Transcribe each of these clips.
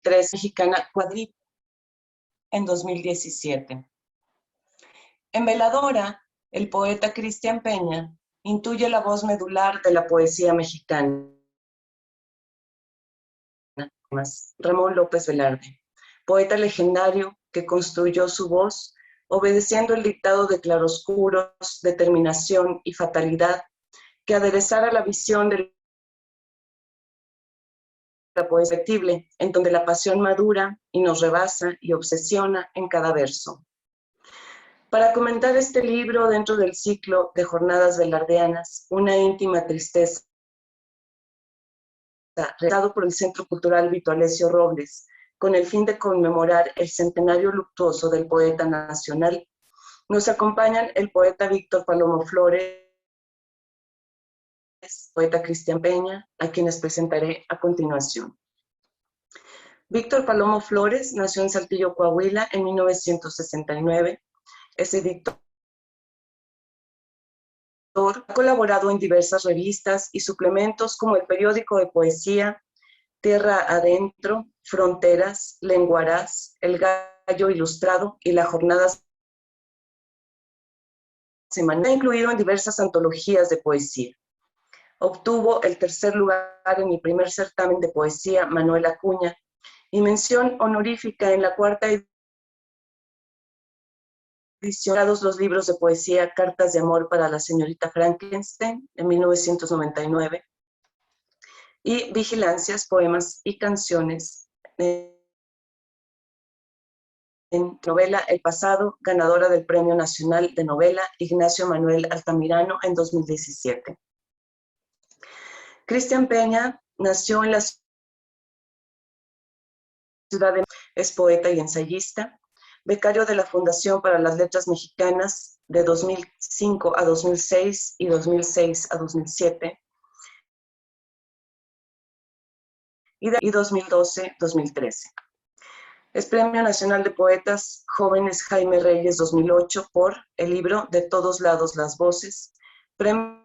2003, mexicana Cuadrito en 2017. En Veladora, el poeta Cristian Peña intuye la voz medular de la poesía mexicana. Ramón López Velarde, poeta legendario que construyó su voz obedeciendo el dictado de claroscuros, determinación y fatalidad que aderezara la visión de la poesía factible, en donde la pasión madura y nos rebasa y obsesiona en cada verso. Para comentar este libro dentro del ciclo de Jornadas Velardeanas, una íntima tristeza, realizado por el Centro Cultural Vito Alessio Robles, con el fin de conmemorar el centenario luctuoso del poeta nacional, nos acompañan el poeta Víctor Palomo Flores, poeta Cristian Peña, a quienes presentaré a continuación. Víctor Palomo Flores nació en Saltillo, Coahuila, en 1969. Es editor, ha colaborado en diversas revistas y suplementos como el periódico de poesía Tierra Adentro, Fronteras, Lenguaraz, El Gallo Ilustrado y La Jornada Semanal. Ha incluido en diversas antologías de poesía. Obtuvo el tercer lugar en el primer certamen de poesía Manuel Acuña y mención honorífica en la cuarta edición de los libros de poesía Cartas de Amor para la Señorita Frankenstein en 1999 y Vigilancias, Poemas y Canciones en novela El Pasado, ganadora del Premio Nacional de Novela Ignacio Manuel Altamirano en 2017. Cristian Peña nació en la ciudad de México, es poeta y ensayista, becario de la Fundación para las Letras Mexicanas de 2005 a 2006 y 2006 a 2007 y 2012-2013. Es Premio Nacional de Poetas Jóvenes Jaime Reyes 2008 por el libro De todos lados las voces, Premio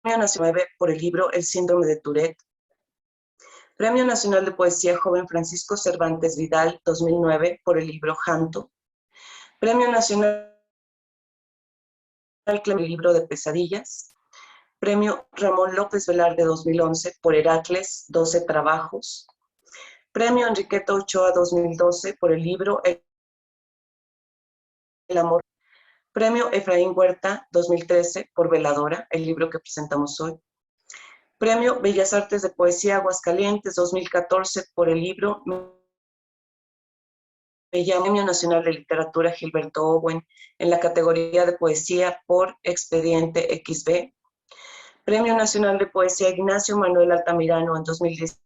Nacional por el libro El síndrome de Tourette, Premio Nacional de Poesía Joven Francisco Cervantes Vidal 2009 por el libro Janto, Premio Nacional por el libro de Pesadillas, Premio Ramón López Velarde 2011 por Heracles, 12 trabajos, Premio Enriqueta Ochoa 2012 por el libro El amor, Premio Efraín Huerta 2013 por Veladora, el libro que presentamos hoy, Premio Bellas Artes de Poesía Aguascalientes 2014 por el libro Premio Nacional de Literatura Gilberto Owen en la categoría de poesía por Expediente XB, Premio Nacional de Poesía Ignacio Manuel Altamirano en 2017,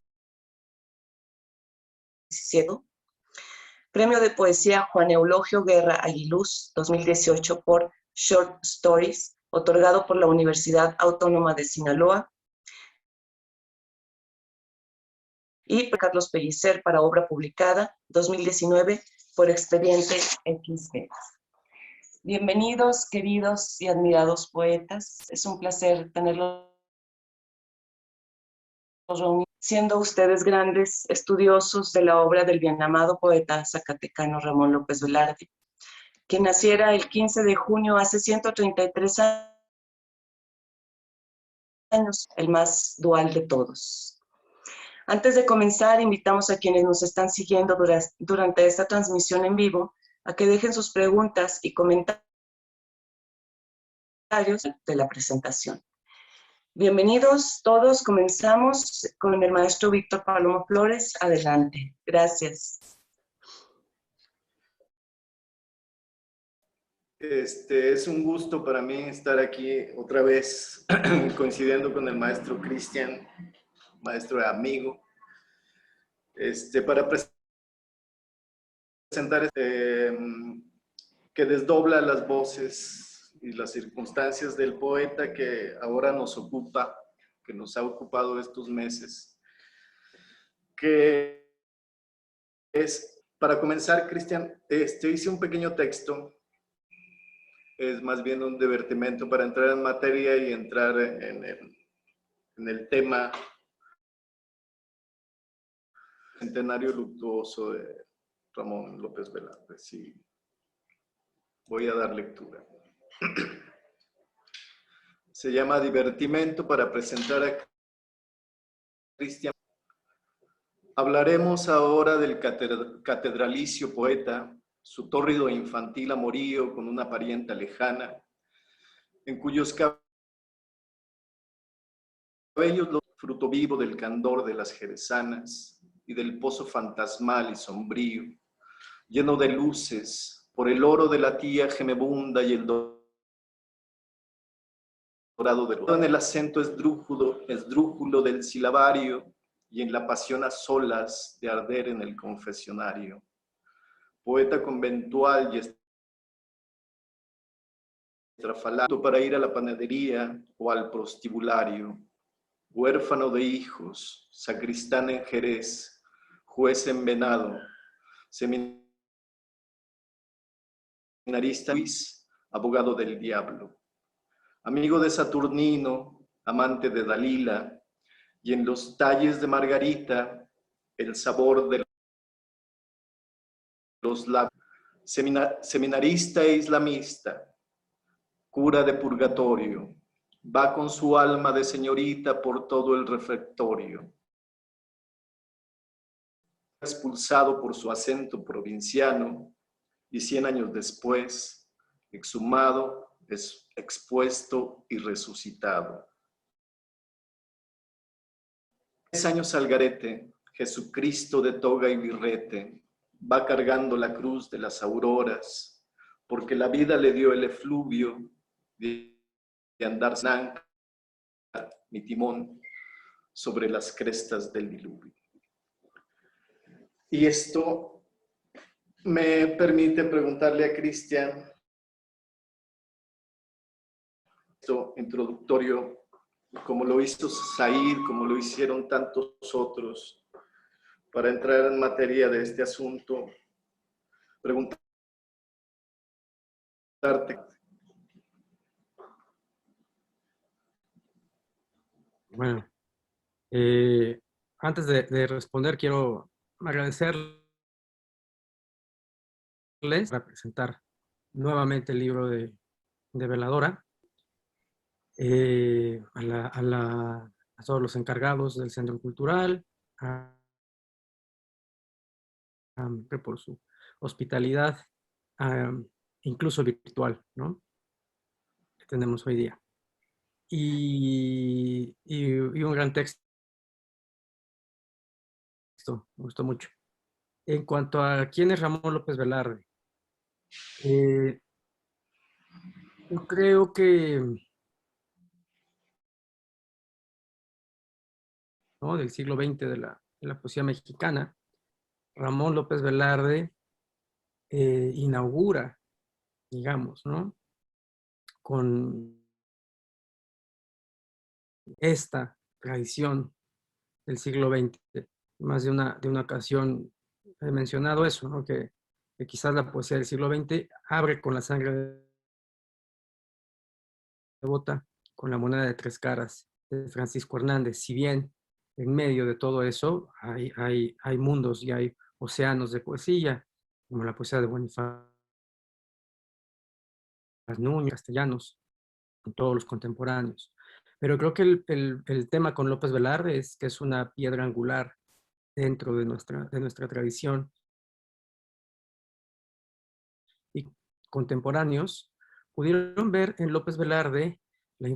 Premio de Poesía Juan Eulogio Guerra Aguiluz 2018 por Short Stories, otorgado por la Universidad Autónoma de Sinaloa, y Carlos Pellicer para obra publicada 2019 por Expediente XB. Bienvenidos, queridos y admirados poetas. Es un placer tenerlos reunidos, siendo ustedes grandes estudiosos de la obra del bien amado poeta zacatecano Ramón López Velarde, quien naciera el 15 de junio hace 133 años, el más dual de todos. Antes de comenzar, invitamos a quienes nos están siguiendo durante esta transmisión en vivo a que dejen sus preguntas y comentarios de la presentación. Bienvenidos todos, comenzamos con el maestro Víctor Palomo Flores. Adelante, gracias. Es un gusto para mí estar aquí otra vez coincidiendo con el maestro Cristian, maestro y amigo, para presentar que desdobla las voces y las circunstancias del poeta que ahora nos ocupa, que nos ha ocupado estos meses, que es, para comenzar, Cristian, hice un pequeño texto. Es más bien un divertimento para entrar en materia y entrar en el tema Centenario luctuoso de Ramón López Velarde. Sí, voy a dar lectura. Se llama Divertimento para presentar a Cristian. Hablaremos ahora del catedralicio poeta, su tórrido e infantil amorío con una parienta lejana, en cuyos cabellos los fruto vivo del candor de las jerezanas y del pozo fantasmal y sombrío, lleno de luces, por el oro de la tía gemebunda y el dorado del oro. En el acento esdrújulo del silabario y en la pasión a solas de arder en el confesionario. Poeta conventual y estrafalario para ir a la panadería o al prostibulario, huérfano de hijos, sacristán en Jerez, juez en Venado, seminarista Luis, abogado del diablo, amigo de Saturnino, amante de Dalila, y en los talles de Margarita, el sabor de los labios, seminarista e islamista, cura de purgatorio, va con su alma de señorita por todo el refectorio. Expulsado por su acento provinciano y 100 años después, exhumado, expuesto y resucitado. 3 años al garete, Jesucristo de toga y birrete, va cargando la cruz de las auroras, porque la vida le dio el efluvio de andar sin ancla ni timón sobre las crestas del diluvio. Y esto me permite preguntarle a Cristian, esto introductorio, como lo hizo Said, como lo hicieron tantos otros, para entrar en materia de este asunto, preguntarte. Bueno, antes de responder, quiero agradecerles para presentar nuevamente el libro de Veladora, a todos los encargados del Centro Cultural, por su hospitalidad, incluso virtual, ¿no?, que tenemos hoy día. Y un gran texto, me gustó mucho. En cuanto a quién es Ramón López Velarde, yo creo que, ¿no?, del siglo XX de la poesía mexicana, Ramón López Velarde inaugura, digamos, ¿no?, con esta tradición del siglo XX. Más de una ocasión he mencionado eso, ¿no?, que quizás la poesía del siglo XX abre con la sangre devota, con la moneda de 3 caras de Francisco Hernández. Si bien en medio de todo eso hay mundos y hay océanos de poesía, como la poesía de Bonifaz Núñez, Castellanos, con todos los contemporáneos. Pero creo que el tema con López Velarde es que es una piedra angular dentro de nuestra tradición. Y contemporáneos pudieron ver en López Velarde la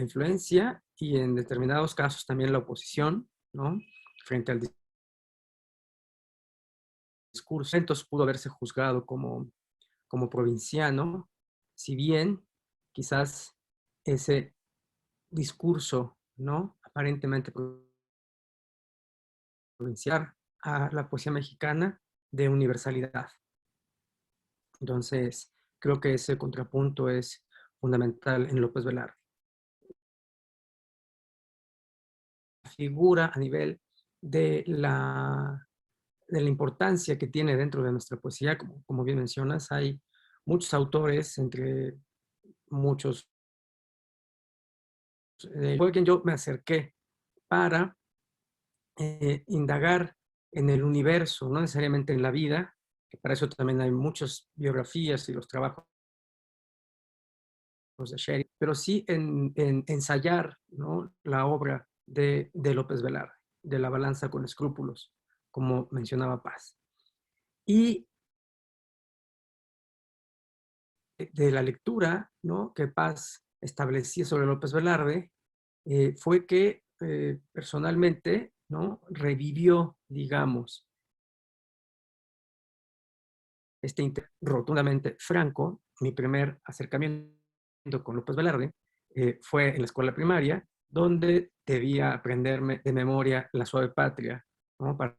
influencia y en determinados casos también la oposición, ¿no?, frente al discurso. Entonces pudo haberse juzgado como provinciano, si bien quizás ese discurso, ¿no?, aparentemente provincial, a la poesía mexicana de universalidad. Entonces, creo que ese contrapunto es fundamental en López Velarde. Figura a nivel de la importancia que tiene dentro de nuestra poesía, como bien mencionas, hay muchos autores, entre muchos, fue quien yo me acerqué para indagar en el universo, no necesariamente en la vida, que para eso también hay muchas biografías y los trabajos de Sherry, pero sí en ensayar, ¿no?, la obra de López Velarde, de La balanza con escrúpulos, como mencionaba Paz. Y de la lectura, ¿no?, que Paz establecía sobre López Velarde, fue que personalmente, ¿no?, revivió, digamos, rotundamente franco. Mi primer acercamiento con López Velarde fue en la escuela primaria, donde debía aprenderme de memoria La suave patria, ¿no?, para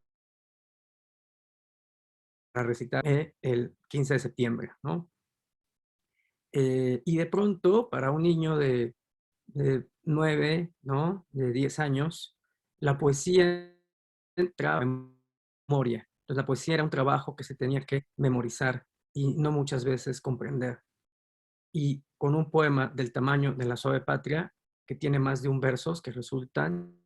recitar el 15 de septiembre, ¿no? Y de pronto, para un niño de 9, ¿no?, de 10 años, la poesía entraba en memoria. Entonces, la poesía era un trabajo que se tenía que memorizar y no muchas veces comprender. Y con un poema del tamaño de La suave patria, que tiene más de un versos que resultan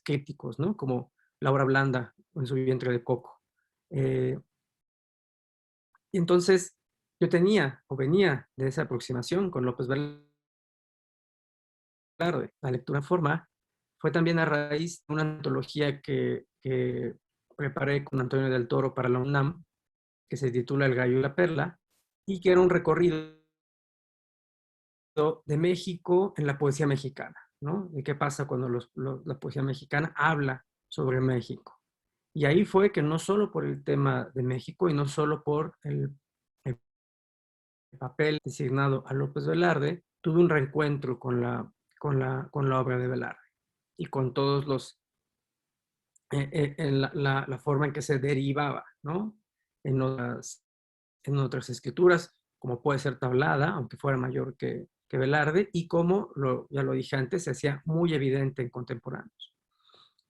críticos, ¿no?, como La hora blanda en su vientre de coco. Eh, y entonces yo tenía o venía de esa aproximación con López Velarde. La lectura en forma fue también a raíz de una antología que preparé con Antonio del Toro para la UNAM, que se titula El gallo y la perla, y que era un recorrido de México en la poesía mexicana, ¿no? De qué pasa cuando la poesía mexicana habla sobre México. Y ahí fue que no solo por el tema de México y no solo por el papel designado a López Velarde, tuve un reencuentro con la obra de Velarde y con todos los, en la forma en que se derivaba, ¿no?, en otras escrituras, como puede ser Tablada, aunque fuera mayor que Velarde, y como, ya lo dije antes, se hacía muy evidente en contemporáneos.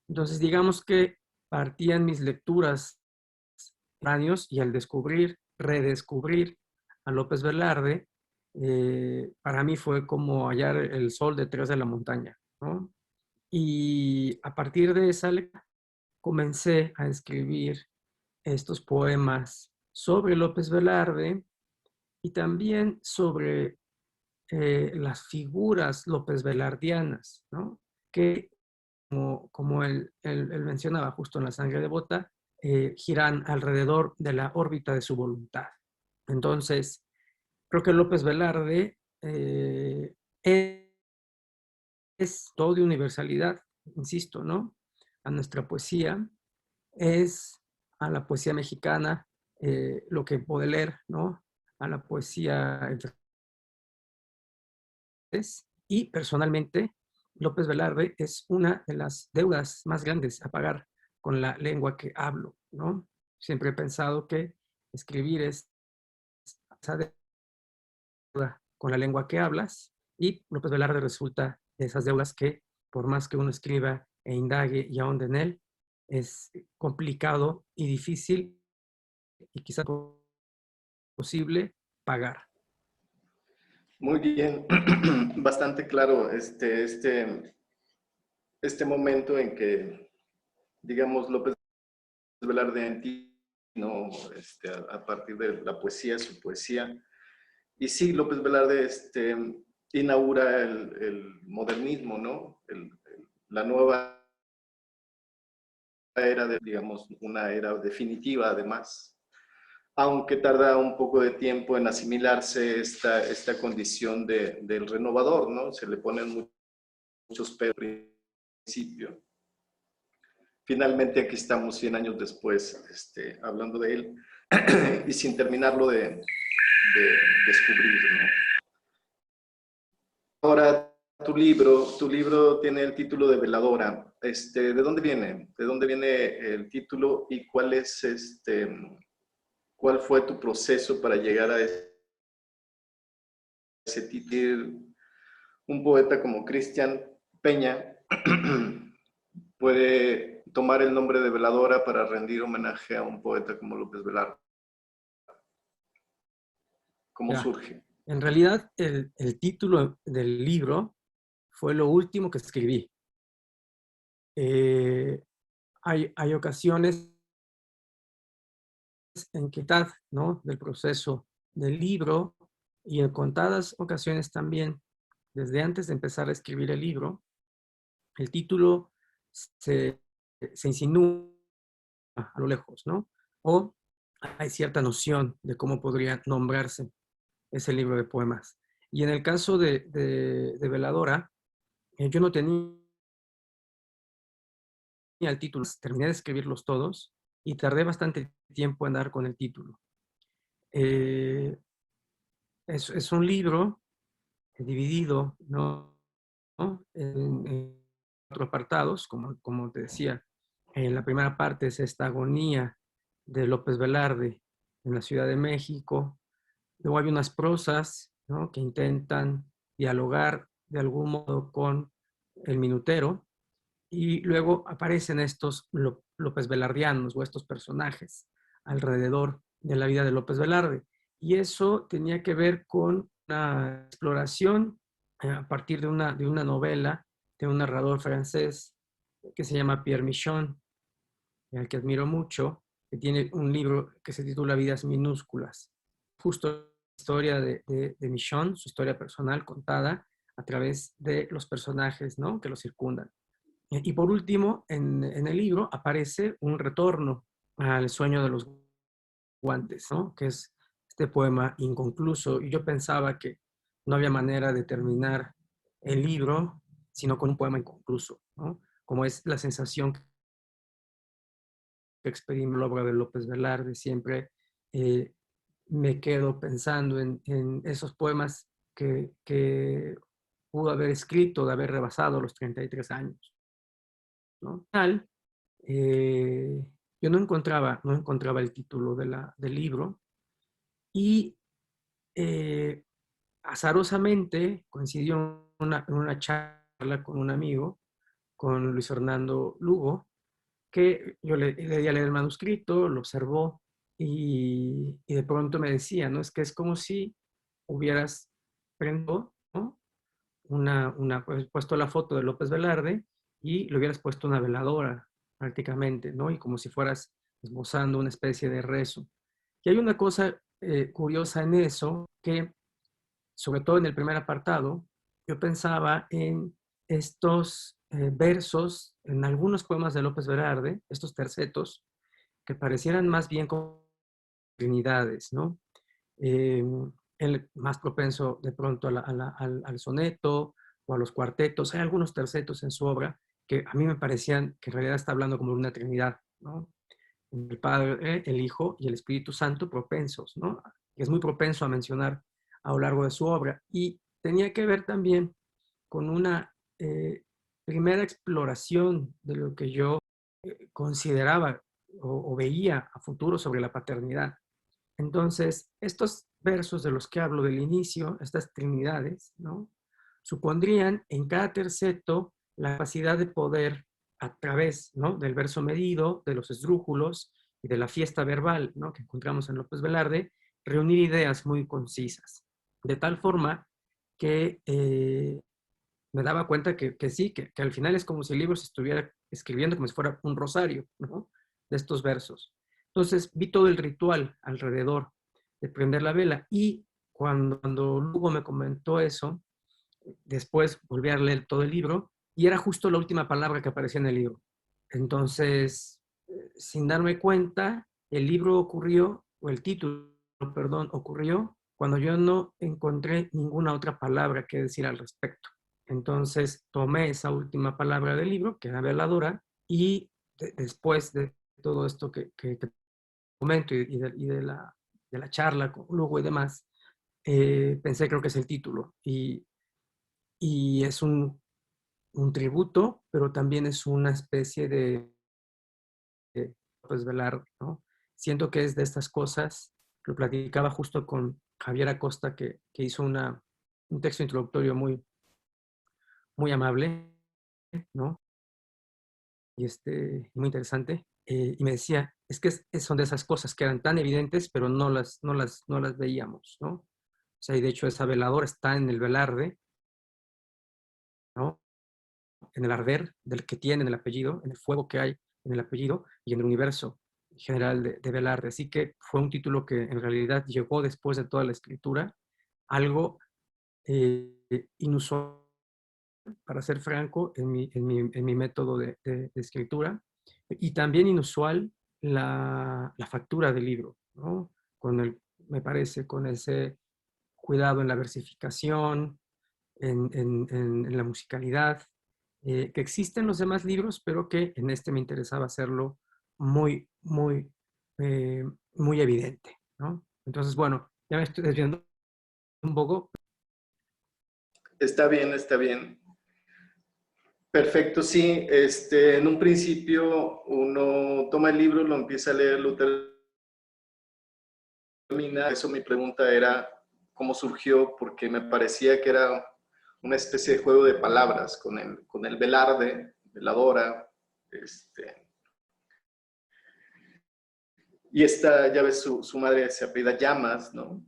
Entonces, digamos que partían mis lecturas años y al redescubrir a López Velarde, para mí fue como hallar el sol detrás de la montaña, ¿no? Y a partir de esa lectura comencé a escribir estos poemas sobre López Velarde y también sobre las figuras López Velardianas, ¿no?, que como él mencionaba justo en La sangre devota, giran alrededor de la órbita de su voluntad. Entonces, creo que López Velarde es todo de universalidad, insisto, ¿no?, a nuestra poesía, es a la poesía mexicana lo que Baudelaire, ¿no?, a la poesía y personalmente López Velarde es una de las deudas más grandes a pagar con la lengua que hablo, ¿no? Siempre he pensado que escribir es esa deuda con la lengua que hablas y López Velarde resulta de esas deudas que por más que uno escriba e indague y ahonde en él, es complicado y difícil y quizá posible pagar. Muy bien, bastante claro este momento en que, digamos, López Velarde en ti, ¿no? A partir de la poesía, su poesía. Y sí, López Velarde inaugura el modernismo, ¿no? La nueva era, digamos, una era definitiva además, aunque tarda un poco de tiempo en asimilarse esta condición del renovador, ¿no? Se le ponen muchos peros al principio. Finalmente aquí estamos 100 años después hablando de él y sin terminarlo de descubrir, ¿no? Ahora, tu libro tiene el título de Veladora. ¿De dónde viene? ¿De dónde viene el título y cuál fue tu proceso para llegar a ese título? Un poeta como Cristian Peña puede tomar el nombre de Veladora para rendir homenaje a un poeta como López Velarde. ¿Cómo Ya. surge? En realidad, el título del libro fue lo último que escribí. hay ocasiones en que tal, ¿no? Del proceso del libro y en contadas ocasiones también, desde antes de empezar a escribir el libro, el título se, se insinúa a lo lejos, ¿no? O hay cierta noción de cómo podría nombrarse ese libro de poemas. Y en el caso de Veladora, yo no tenía el título, terminé de escribirlos todos y tardé bastante tiempo en dar con el título. Eh, es un libro dividido, ¿no? En 4 apartados, como te decía. En la primera parte es esta agonía de López Velarde en la Ciudad de México. Luego hay unas prosas, ¿no? Que intentan dialogar de algún modo con el minutero. Y luego aparecen estos López Velardianos o estos personajes alrededor de la vida de López Velarde. Y eso tenía que ver con una exploración a partir de una novela de un narrador francés que se llama Pierre Michon, al que admiro mucho, que tiene un libro que se titula Vidas Minúsculas. Justo la historia de Michon, su historia personal contada a través de los personajes, ¿no? Que lo circundan. Y por último, en el libro aparece un retorno al sueño de los guantes, ¿no? Que es este poema inconcluso. Y yo pensaba que no había manera de terminar el libro sino con un poema inconcluso, ¿no? Como es la sensación que experimento la obra de López Velarde. Siempre eh, me quedo pensando en esos poemas que pudo haber escrito, de haber rebasado los 33 años, ¿no? Eh, yo no encontraba el título del libro y azarosamente coincidió en una charla con un amigo, con Luis Fernando Lugo, que yo le di a leer el manuscrito, lo observó y de pronto me decía, ¿no? Es que es como si hubieras prendido, ¿no? Pues, puesto la foto de López Velarde y le hubieras puesto una veladora prácticamente, ¿no? Y como si fueras esbozando una especie de rezo. Y hay una cosa curiosa en eso, que sobre todo en el primer apartado, yo pensaba en estos versos, en algunos poemas de López Velarde, estos tercetos, que parecieran más bien como trinidades, ¿no? Eh, el más propenso de pronto al soneto o a los cuartetos. Hay algunos tercetos en su obra que a mí me parecían que en realidad está hablando como de una trinidad, ¿no? El Padre, el Hijo y el Espíritu Santo propensos, ¿no? Que es muy propenso a mencionar a lo largo de su obra. Y tenía que ver también con una primera exploración de lo que yo consideraba o veía a futuro sobre la paternidad. Entonces, estos versos de los que hablo del inicio, estas trinidades, ¿no? Supondrían en cada terceto la capacidad de poder, a través, ¿no? Del verso medido, de los esdrújulos y de la fiesta verbal, ¿no? Que encontramos en López Velarde, reunir ideas muy concisas. De tal forma que me daba cuenta que sí, que al final es como si el libro se estuviera escribiendo como si fuera un rosario, ¿no? De estos versos. Entonces vi todo el ritual alrededor de prender la vela y cuando Lugo me comentó eso, después volví a leer todo el libro y era justo la última palabra que aparecía en el libro. Entonces, sin darme cuenta, el libro ocurrió, o el título, perdón, ocurrió cuando yo no encontré ninguna otra palabra que decir al respecto. Entonces tomé esa última palabra del libro, que era veladora, y después de todo esto que comento de la charla con Lugo y demás, pensé, creo que es el título. Y es un tributo, pero también es una especie pues, velar, ¿no? Siento que es de estas cosas, lo platicaba justo con Javier Acosta, que hizo un texto introductorio muy amable, ¿no? Y muy interesante. Y me decía, es que son de esas cosas que eran tan evidentes, pero no las veíamos, ¿no? O sea, y de hecho esa veladora está en el velarde, ¿no? En el arder del que tiene, en el apellido, en el fuego que hay en el apellido y en el universo general de Velarde. Así que fue un título que en realidad llegó después de toda la escritura, algo inusual, para ser franco, en mi método de escritura, y también inusual la factura del libro, ¿no? Me parece, con ese cuidado en la versificación, en la musicalidad, que existen en los demás libros, pero que en este me interesaba hacerlo muy, muy, muy evidente, ¿no? Entonces, bueno, ya me estoy desviando un poco. Está bien, está bien. Perfecto, sí. En un principio uno toma el libro, lo empieza a leer, lo termina. Eso mi pregunta era cómo surgió, porque me parecía que era una especie de juego de palabras con el Velarde, veladora, y esta, ya ves, su madre se apellida Llamas, ¿no?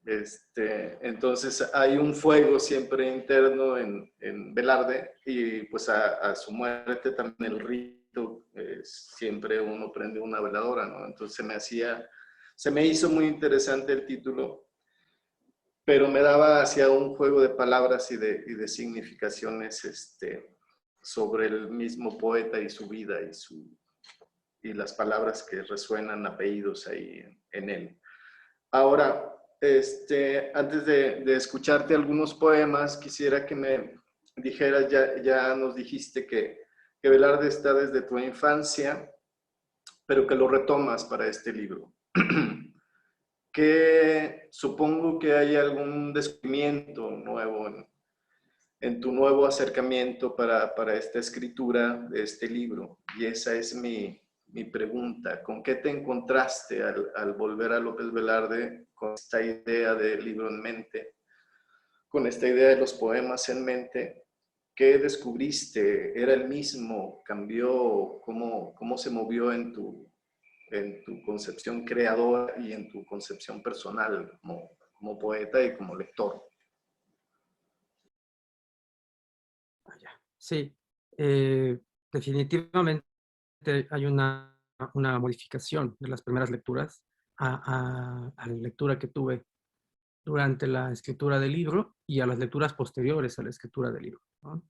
Entonces hay un fuego siempre interno en Velarde, y pues a su muerte también el rito, siempre uno prende una veladora, ¿no? Entonces se me hizo muy interesante el título, pero me daba hacia un juego de palabras y de significaciones sobre el mismo poeta y su vida y las palabras que resuenan, apellidos ahí en él. Ahora, antes de escucharte algunos poemas, quisiera que me dijeras, ya nos dijiste que Velarde está desde tu infancia, pero que lo retomas para este libro. Que supongo que hay algún descubrimiento nuevo en tu nuevo acercamiento para esta escritura de este libro. Y esa es mi pregunta. ¿Con qué te encontraste al volver a López Velarde con esta idea del libro en mente, con esta idea de los poemas en mente? ¿Qué descubriste? ¿Era el mismo? ¿Cambió? ¿Cómo se movió en tu concepción creadora y en tu concepción personal como poeta y como lector? Sí, definitivamente hay una modificación de las primeras lecturas a la lectura que tuve durante la escritura del libro y a las lecturas posteriores a la escritura del libro, ¿no?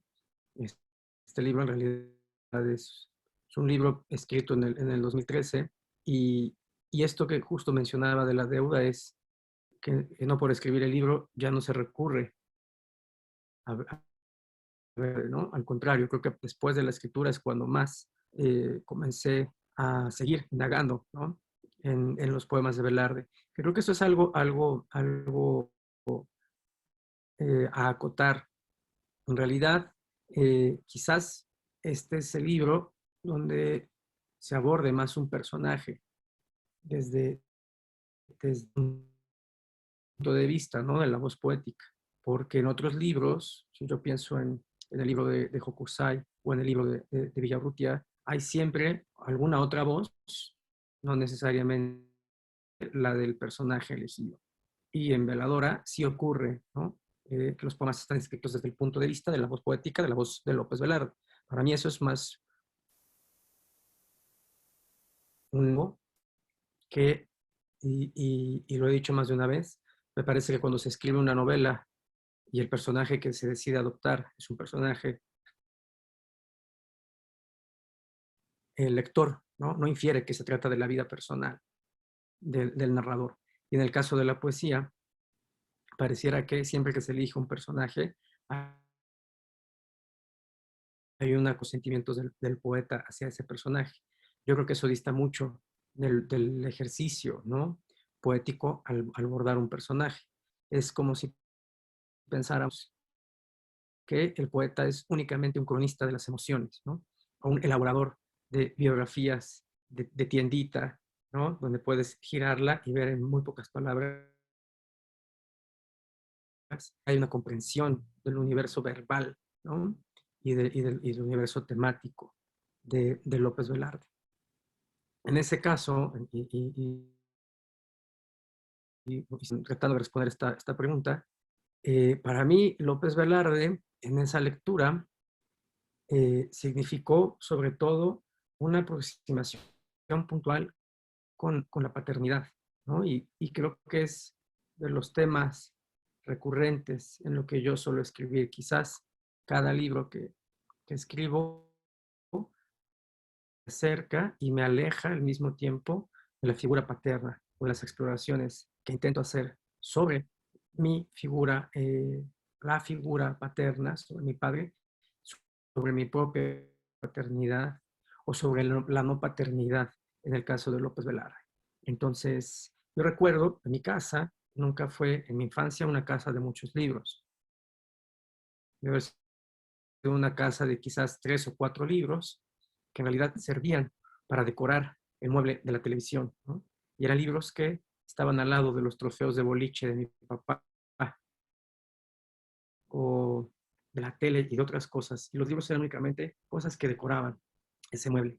Este libro en realidad es un libro escrito en el 2013, y esto que justo mencionaba de la deuda es que no por escribir el libro ya no se recurre a ver, ¿no? Al contrario, creo que después de la escritura es cuando más comencé a seguir indagando, ¿no? En los poemas de Velarde. Creo que eso es algo a acotar. En realidad, quizás este es el libro donde se aborde más un personaje desde un punto de vista, ¿no? De la voz poética. Porque en otros libros, si yo pienso en el libro de Hokusai o en el libro de Villaurrutia, hay siempre alguna otra voz, no necesariamente la del personaje elegido. Y en Veladora sí ocurre, ¿no? Que los poemas están escritos desde el punto de vista de la voz poética, de la voz de López Velarde. Para mí eso es más un que, y lo he dicho más de una vez, me parece que cuando se escribe una novela y el personaje que se decide adoptar es un personaje, el lector no infiere que se trata de la vida personal del narrador. Y en el caso de la poesía, pareciera que siempre que se elige un personaje, hay un consentimiento del poeta hacia ese personaje. Yo creo que eso dista mucho del ejercicio, ¿no? Poético al abordar un personaje. Es como si pensáramos que el poeta es únicamente un cronista de las emociones, ¿no? O un elaborador de biografías de tiendita, ¿no? Donde puedes girarla y ver en muy pocas palabras. Hay una comprensión del universo verbal, ¿no? Y del universo temático de López Velarde. En ese caso, tratando de responder esta pregunta, para mí López Velarde en esa lectura significó sobre todo una aproximación puntual con la paternidad, ¿no? Y creo que es de los temas recurrentes en lo que yo suelo escribir. Quizás cada libro que escribo me acerca y me aleja al mismo tiempo de la figura paterna o de las exploraciones que intento hacer sobre mi figura, la figura paterna, sobre mi padre, sobre mi propia paternidad o sobre la no paternidad en el caso de López Velarde. Entonces, yo recuerdo en mi casa, nunca fue en mi infancia una casa de muchos libros. Debe ser una casa de quizás 3 o 4 libros que en realidad servían para decorar el mueble de la televisión, ¿no? Y eran libros que estaban al lado de los trofeos de boliche de mi papá o de la tele y de otras cosas. Y los libros eran únicamente cosas que decoraban ese mueble.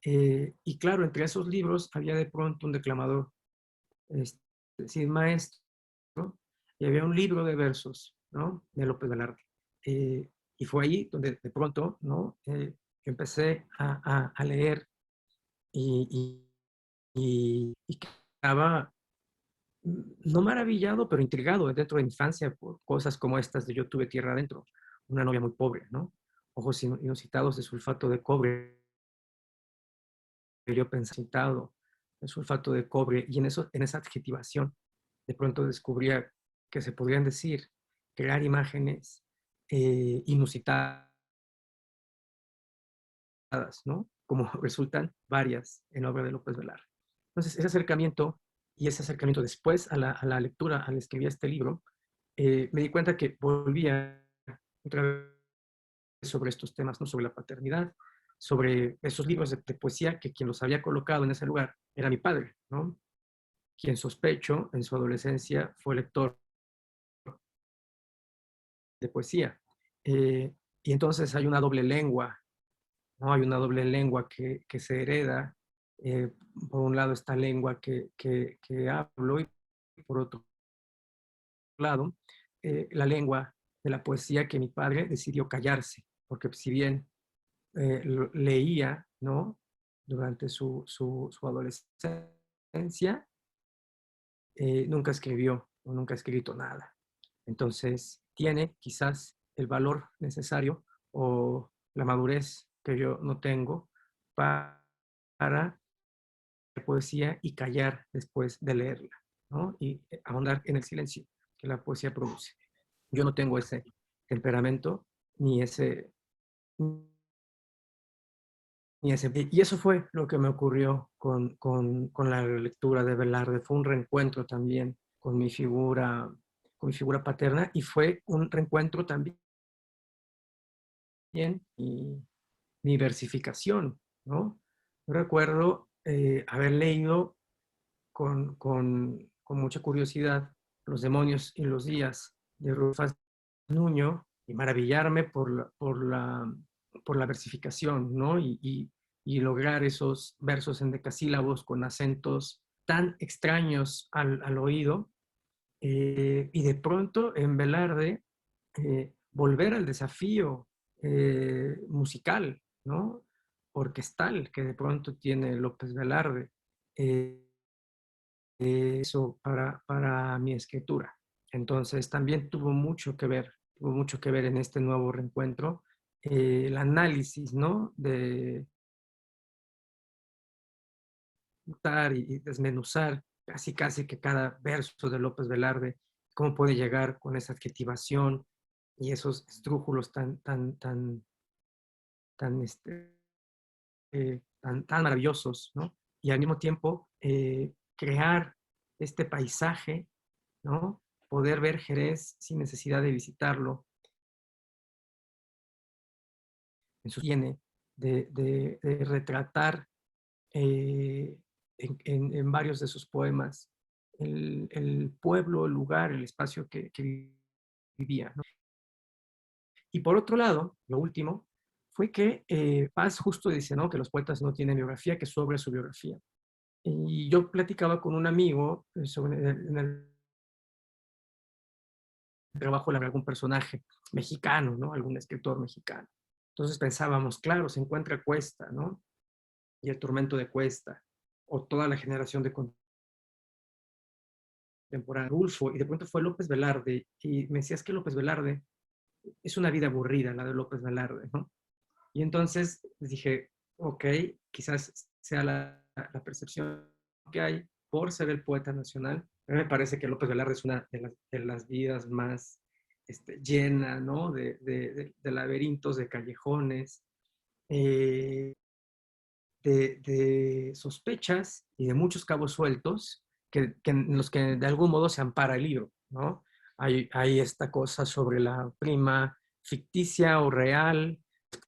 Y claro, entre esos libros había de pronto un declamador, es decir, maestro, ¿no? Y había un libro de versos, ¿no? De López Velarde. Y fue ahí donde de pronto, ¿no? Empecé a leer y, y quedaba no maravillado, pero intrigado dentro de mi infancia por cosas como estas de Yo tuve tierra adentro, una novia muy pobre, ¿no? Ojos inusitados de sulfato de cobre, yo pensado, el sulfato de cobre, y en esa adjetivación de pronto descubría que se podrían decir, crear imágenes inusitadas, ¿no? Como resultan varias en la obra de López Velarde. Entonces, ese acercamiento después a la lectura, al escribir este libro, me di cuenta que volvía otra vez sobre estos temas, ¿no? Sobre la paternidad, sobre esos libros de poesía que quien los había colocado en ese lugar era mi padre, ¿no? Quien sospecho en su adolescencia fue lector de poesía. Y entonces hay una doble lengua, ¿no? Hay una doble lengua que se hereda. Por un lado, esta lengua que hablo y por otro lado, la lengua de la poesía que mi padre decidió callarse, porque si bien leía, ¿no? Durante su adolescencia, nunca escribió o nunca ha escrito nada. Entonces, tiene quizás el valor necesario o la madurez que yo no tengo para leer poesía y callar después de leerla, ¿no? Y ahondar en el silencio que la poesía produce. Yo no tengo ese temperamento ni ese y eso fue lo que me ocurrió con la lectura de Velarde. Fue un reencuentro también con mi figura paterna y fue un reencuentro también y mi versificación, ¿no? Yo recuerdo haber leído con mucha curiosidad Los demonios y los días de Rufas Nuño y maravillarme por la versificación, ¿no? Y lograr esos versos en decasílabos con acentos tan extraños al oído. Y de pronto en Velarde volver al desafío musical, ¿no? Orquestal que de pronto tiene López Velarde. Eso para mi escritura. Entonces también tuvo mucho que ver en este nuevo reencuentro el análisis, ¿no? De notar y desmenuzar casi que cada verso de López Velarde, cómo puede llegar con esa adjetivación y esos estrújulos tan maravillosos, ¿no? Y al mismo tiempo crear este paisaje, ¿no? Poder ver Jerez sin necesidad de visitarlo, tiene de retratar en varios de sus poemas el pueblo, el lugar, el espacio que vivía, ¿no? Y por otro lado, lo último, fue que Paz justo dice, ¿no? Que los poetas no tienen biografía, que sobre su biografía. Y yo platicaba con un amigo en el trabajo de algún personaje mexicano, ¿no? Algún escritor mexicano. Entonces pensábamos, claro, se encuentra Cuesta, ¿no? y El tormento de Cuesta, o toda la generación de contemporáneo, Rulfo, y de pronto fue López Velarde, y me decías que López Velarde es una vida aburrida, la de López Velarde, ¿no? Y entonces dije, ok, quizás sea la percepción que hay por ser el poeta nacional. A mí me parece que López Velarde es una de las vidas más llena, ¿no? De laberintos, de callejones, eh, de sospechas y de muchos cabos sueltos en los que de algún modo se ampara el libro, ¿no? Hay esta cosa sobre la prima ficticia o real,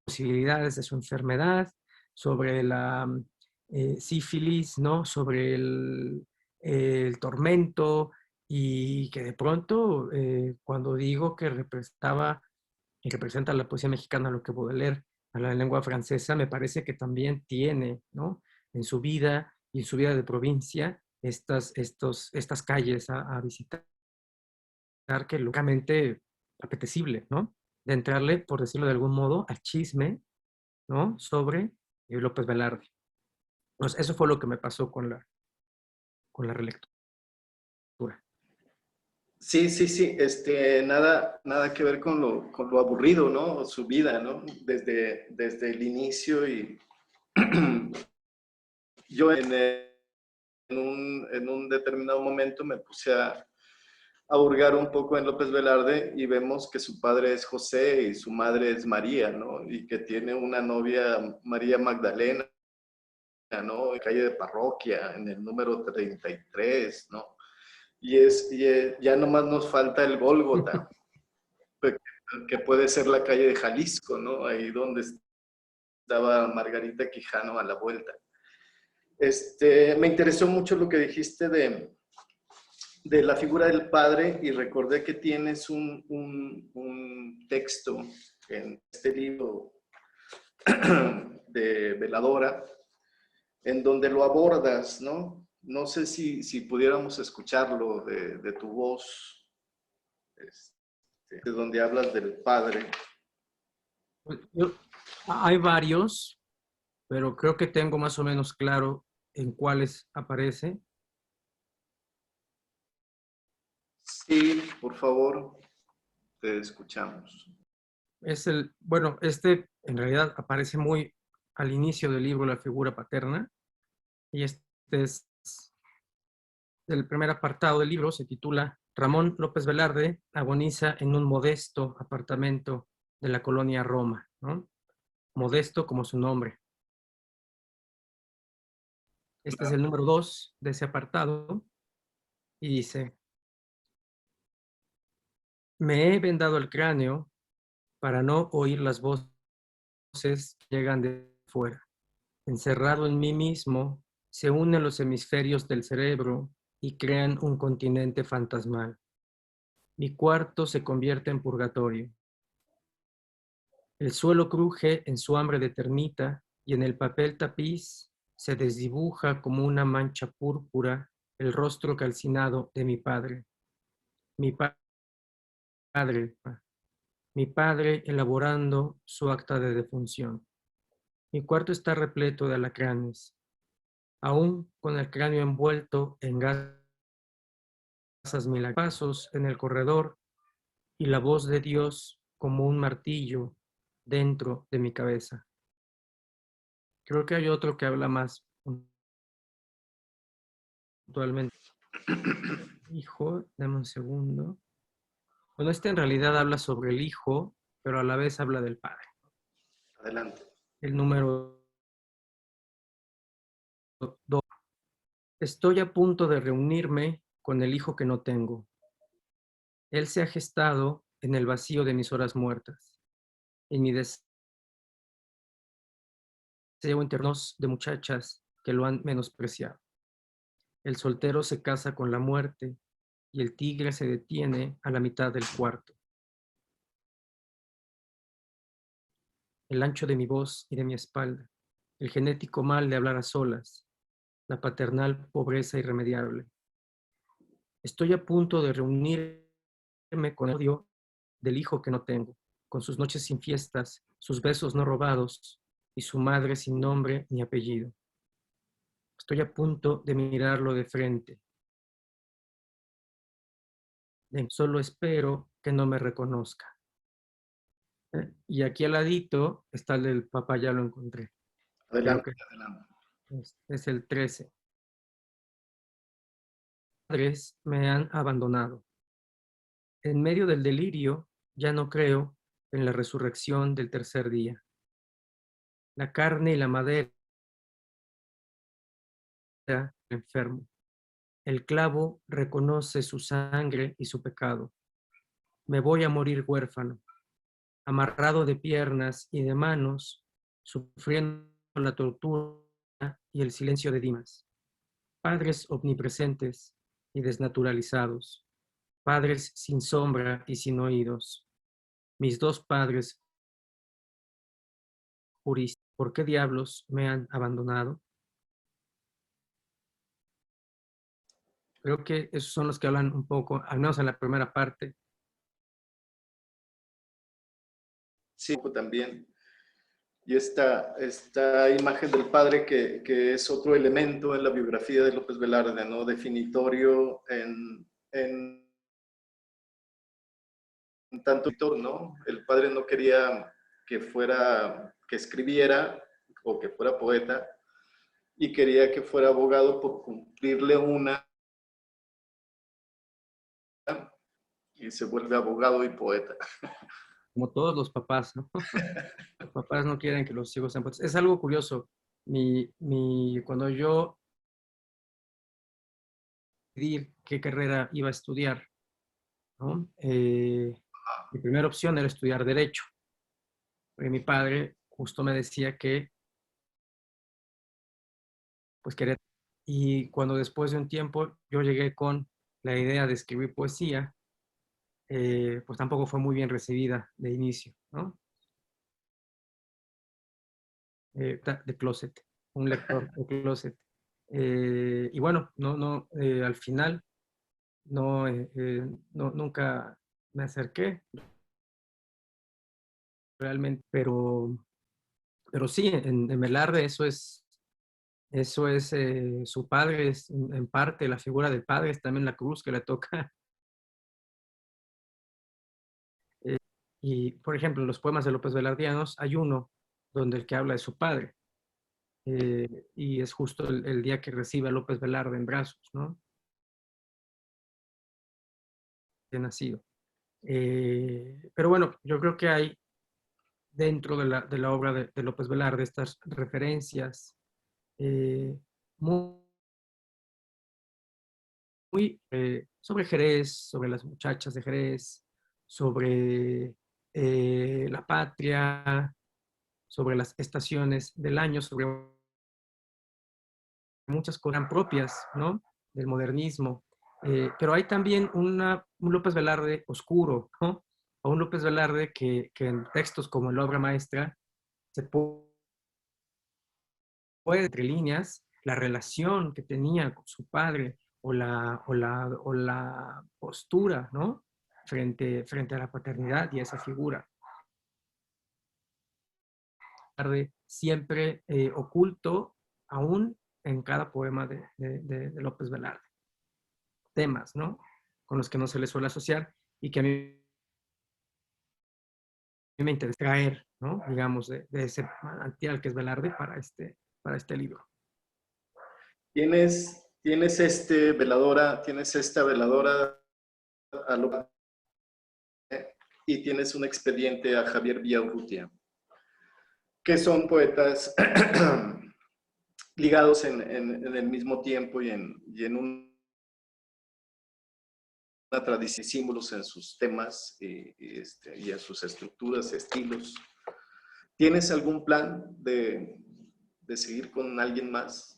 posibilidades de su enfermedad, sobre la sífilis, ¿no? Sobre el tormento, y que de pronto, cuando digo que representaba y representa a la poesía mexicana lo que Baudelaire a la lengua francesa, me parece que también tiene, ¿no? En su vida y en su vida de provincia estas calles a visitar, que locamente apetecible, ¿no? De entrarle, por decirlo de algún modo, al chisme, ¿no? Sobre López Velarde. Pues eso fue lo que me pasó con la relectura. Sí, sí, sí, nada que ver con lo aburrido, ¿no? Su vida, ¿no? Desde el inicio y yo en un determinado momento me puse a hurgar un poco en López Velarde y vemos que su padre es José y su madre es María, ¿no? Y que tiene una novia, María Magdalena, ¿no? En calle de Parroquia, en el número 33, ¿no? Ya nomás nos falta el Gólgota, que puede ser la calle de Jalisco, ¿no? Ahí donde estaba Margarita Quijano a la vuelta. Me interesó mucho lo que dijiste de la figura del padre y recordé que tienes un texto en este libro de Veladora en donde lo abordas, ¿no? No sé si pudiéramos escucharlo de tu voz, de donde hablas del padre. Hay varios, pero creo que tengo más o menos claro en cuáles aparece. Sí, por favor, te escuchamos. Bueno, en realidad aparece muy al inicio del libro, la figura paterna, y este es el primer apartado del libro, se titula Ramón López Velarde agoniza en un modesto apartamento de la colonia Roma, ¿no? Modesto como su nombre. Este es el número 2 de ese apartado y dice: me he vendado el cráneo para no oír las voces que llegan de fuera. Encerrado en mí mismo, se unen los hemisferios del cerebro y crean un continente fantasmal. Mi cuarto se convierte en purgatorio. El suelo cruje en su hambre de termita y en el papel tapiz se desdibuja como una mancha púrpura el rostro calcinado de mi padre. Mi padre, mi padre elaborando su acta de defunción. Mi cuarto está repleto de alacranes, aún con el cráneo envuelto en gasas milagrosos en el corredor y la voz de Dios como un martillo dentro de mi cabeza. Creo que hay otro que habla más puntualmente. Hijo, dame un segundo. Bueno, en realidad habla sobre el hijo, pero a la vez habla del padre. Adelante. El número 2. Estoy a punto de reunirme con el hijo que no tengo. Él se ha gestado en el vacío de mis horas muertas, en mi deseo interno de muchachas que lo han menospreciado. El soltero se casa con la muerte y el tigre se detiene a la mitad del cuarto. El ancho de mi voz y de mi espalda, el genético mal de hablar a solas, la paternal pobreza irremediable. Estoy a punto de reunirme con el odio del hijo que no tengo, con sus noches sin fiestas, sus besos no robados y su madre sin nombre ni apellido. Estoy a punto de mirarlo de frente. Solo espero que no me reconozca. Y aquí al ladito está el del papá, ya lo encontré. Creo Adelante, que adelante. es el 13. Padres me han abandonado. En medio del delirio, ya no creo en la resurrección del tercer día. La carne y la madera, enfermo. El clavo reconoce su sangre y su pecado. Me voy a morir huérfano, amarrado de piernas y de manos, sufriendo la tortura y el silencio de Dimas. Padres omnipresentes y desnaturalizados, padres sin sombra y sin oídos. Mis dos padres juristas, ¿por qué diablos me han abandonado? Creo que esos son los que hablan un poco, al menos en la primera parte. Sí, también. Y esta imagen del padre que es otro elemento en la biografía de López Velarde, ¿no? Definitorio en tanto, ¿no? El padre no quería que escribiera o que fuera poeta, y quería que fuera abogado por cumplirle una, y se vuelve abogado y poeta. Como todos los papás, ¿no? Los papás no quieren que los hijos sean poetas. Es algo curioso. Cuando yo decidí qué carrera iba a estudiar, ¿no? Mi primera opción era estudiar Derecho. Porque mi padre justo me decía que, pues quería. Y cuando después de un tiempo yo llegué con la idea de escribir poesía, pues tampoco fue muy bien recibida de inicio, ¿no? De closet, un lector de closet. Y bueno, al final nunca me acerqué realmente, pero sí, en Velarde eso es su padre, es en parte la figura del padre, es también la cruz que le toca. Y, por ejemplo, en los poemas de López Velardianos hay uno donde el que habla de su padre, y es justo el día que recibe a López Velarde en brazos, ¿no? De nacido. Pero bueno, yo creo que hay dentro de la obra de López Velarde estas referencias muy, sobre Jerez, sobre las muchachas de Jerez, sobre la patria, sobre las estaciones del año, sobre muchas cosas propias, ¿no? Del modernismo. Pero hay también un López Velarde oscuro, ¿no? O un López Velarde que en textos como en la obra maestra se puede, entre líneas, la relación que tenía con su padre o la postura, ¿no? Frente a la paternidad y a esa figura. Siempre oculto, aún en cada poema de López Velarde. Temas, ¿no? Con los que no se le suele asociar y que a mí me interesa traer, ¿no? Digamos, de ese manantial que es Velarde para este libro. Tienes esta veladora a lo, y tienes un expediente a Javier Villaurrutia, que son poetas ligados en el mismo tiempo y en una tradición, símbolos en sus temas y en sus estructuras, estilos. ¿Tienes algún plan de seguir con alguien más?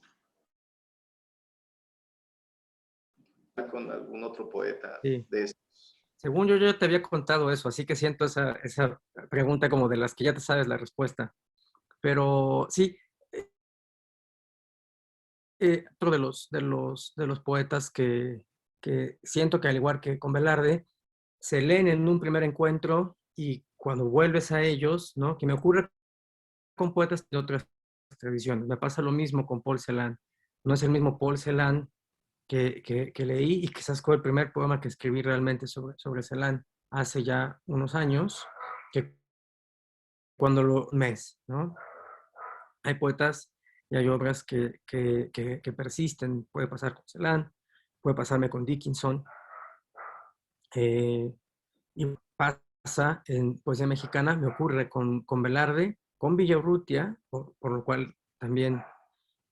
¿Con algún otro poeta Sí. de estos? Según yo ya te había contado eso, así que siento esa pregunta como de las que ya te sabes la respuesta. Pero sí, otro de los poetas que siento que al igual que con Velarde, se leen en un primer encuentro y cuando vuelves a ellos, ¿no? Que me ocurre con poetas de otras tradiciones. Me pasa lo mismo con Paul Celan. no es el mismo Paul Celan que leí, y quizás fue el primer poema que escribí realmente sobre Celan hace ya unos años, que cuando lo mes, ¿no? Hay poetas y hay obras que persisten. Puede pasar con Celan, puede pasarme con Dickinson, y pasa en poesía mexicana, me ocurre con Velarde, con Villaurrutia, por lo cual también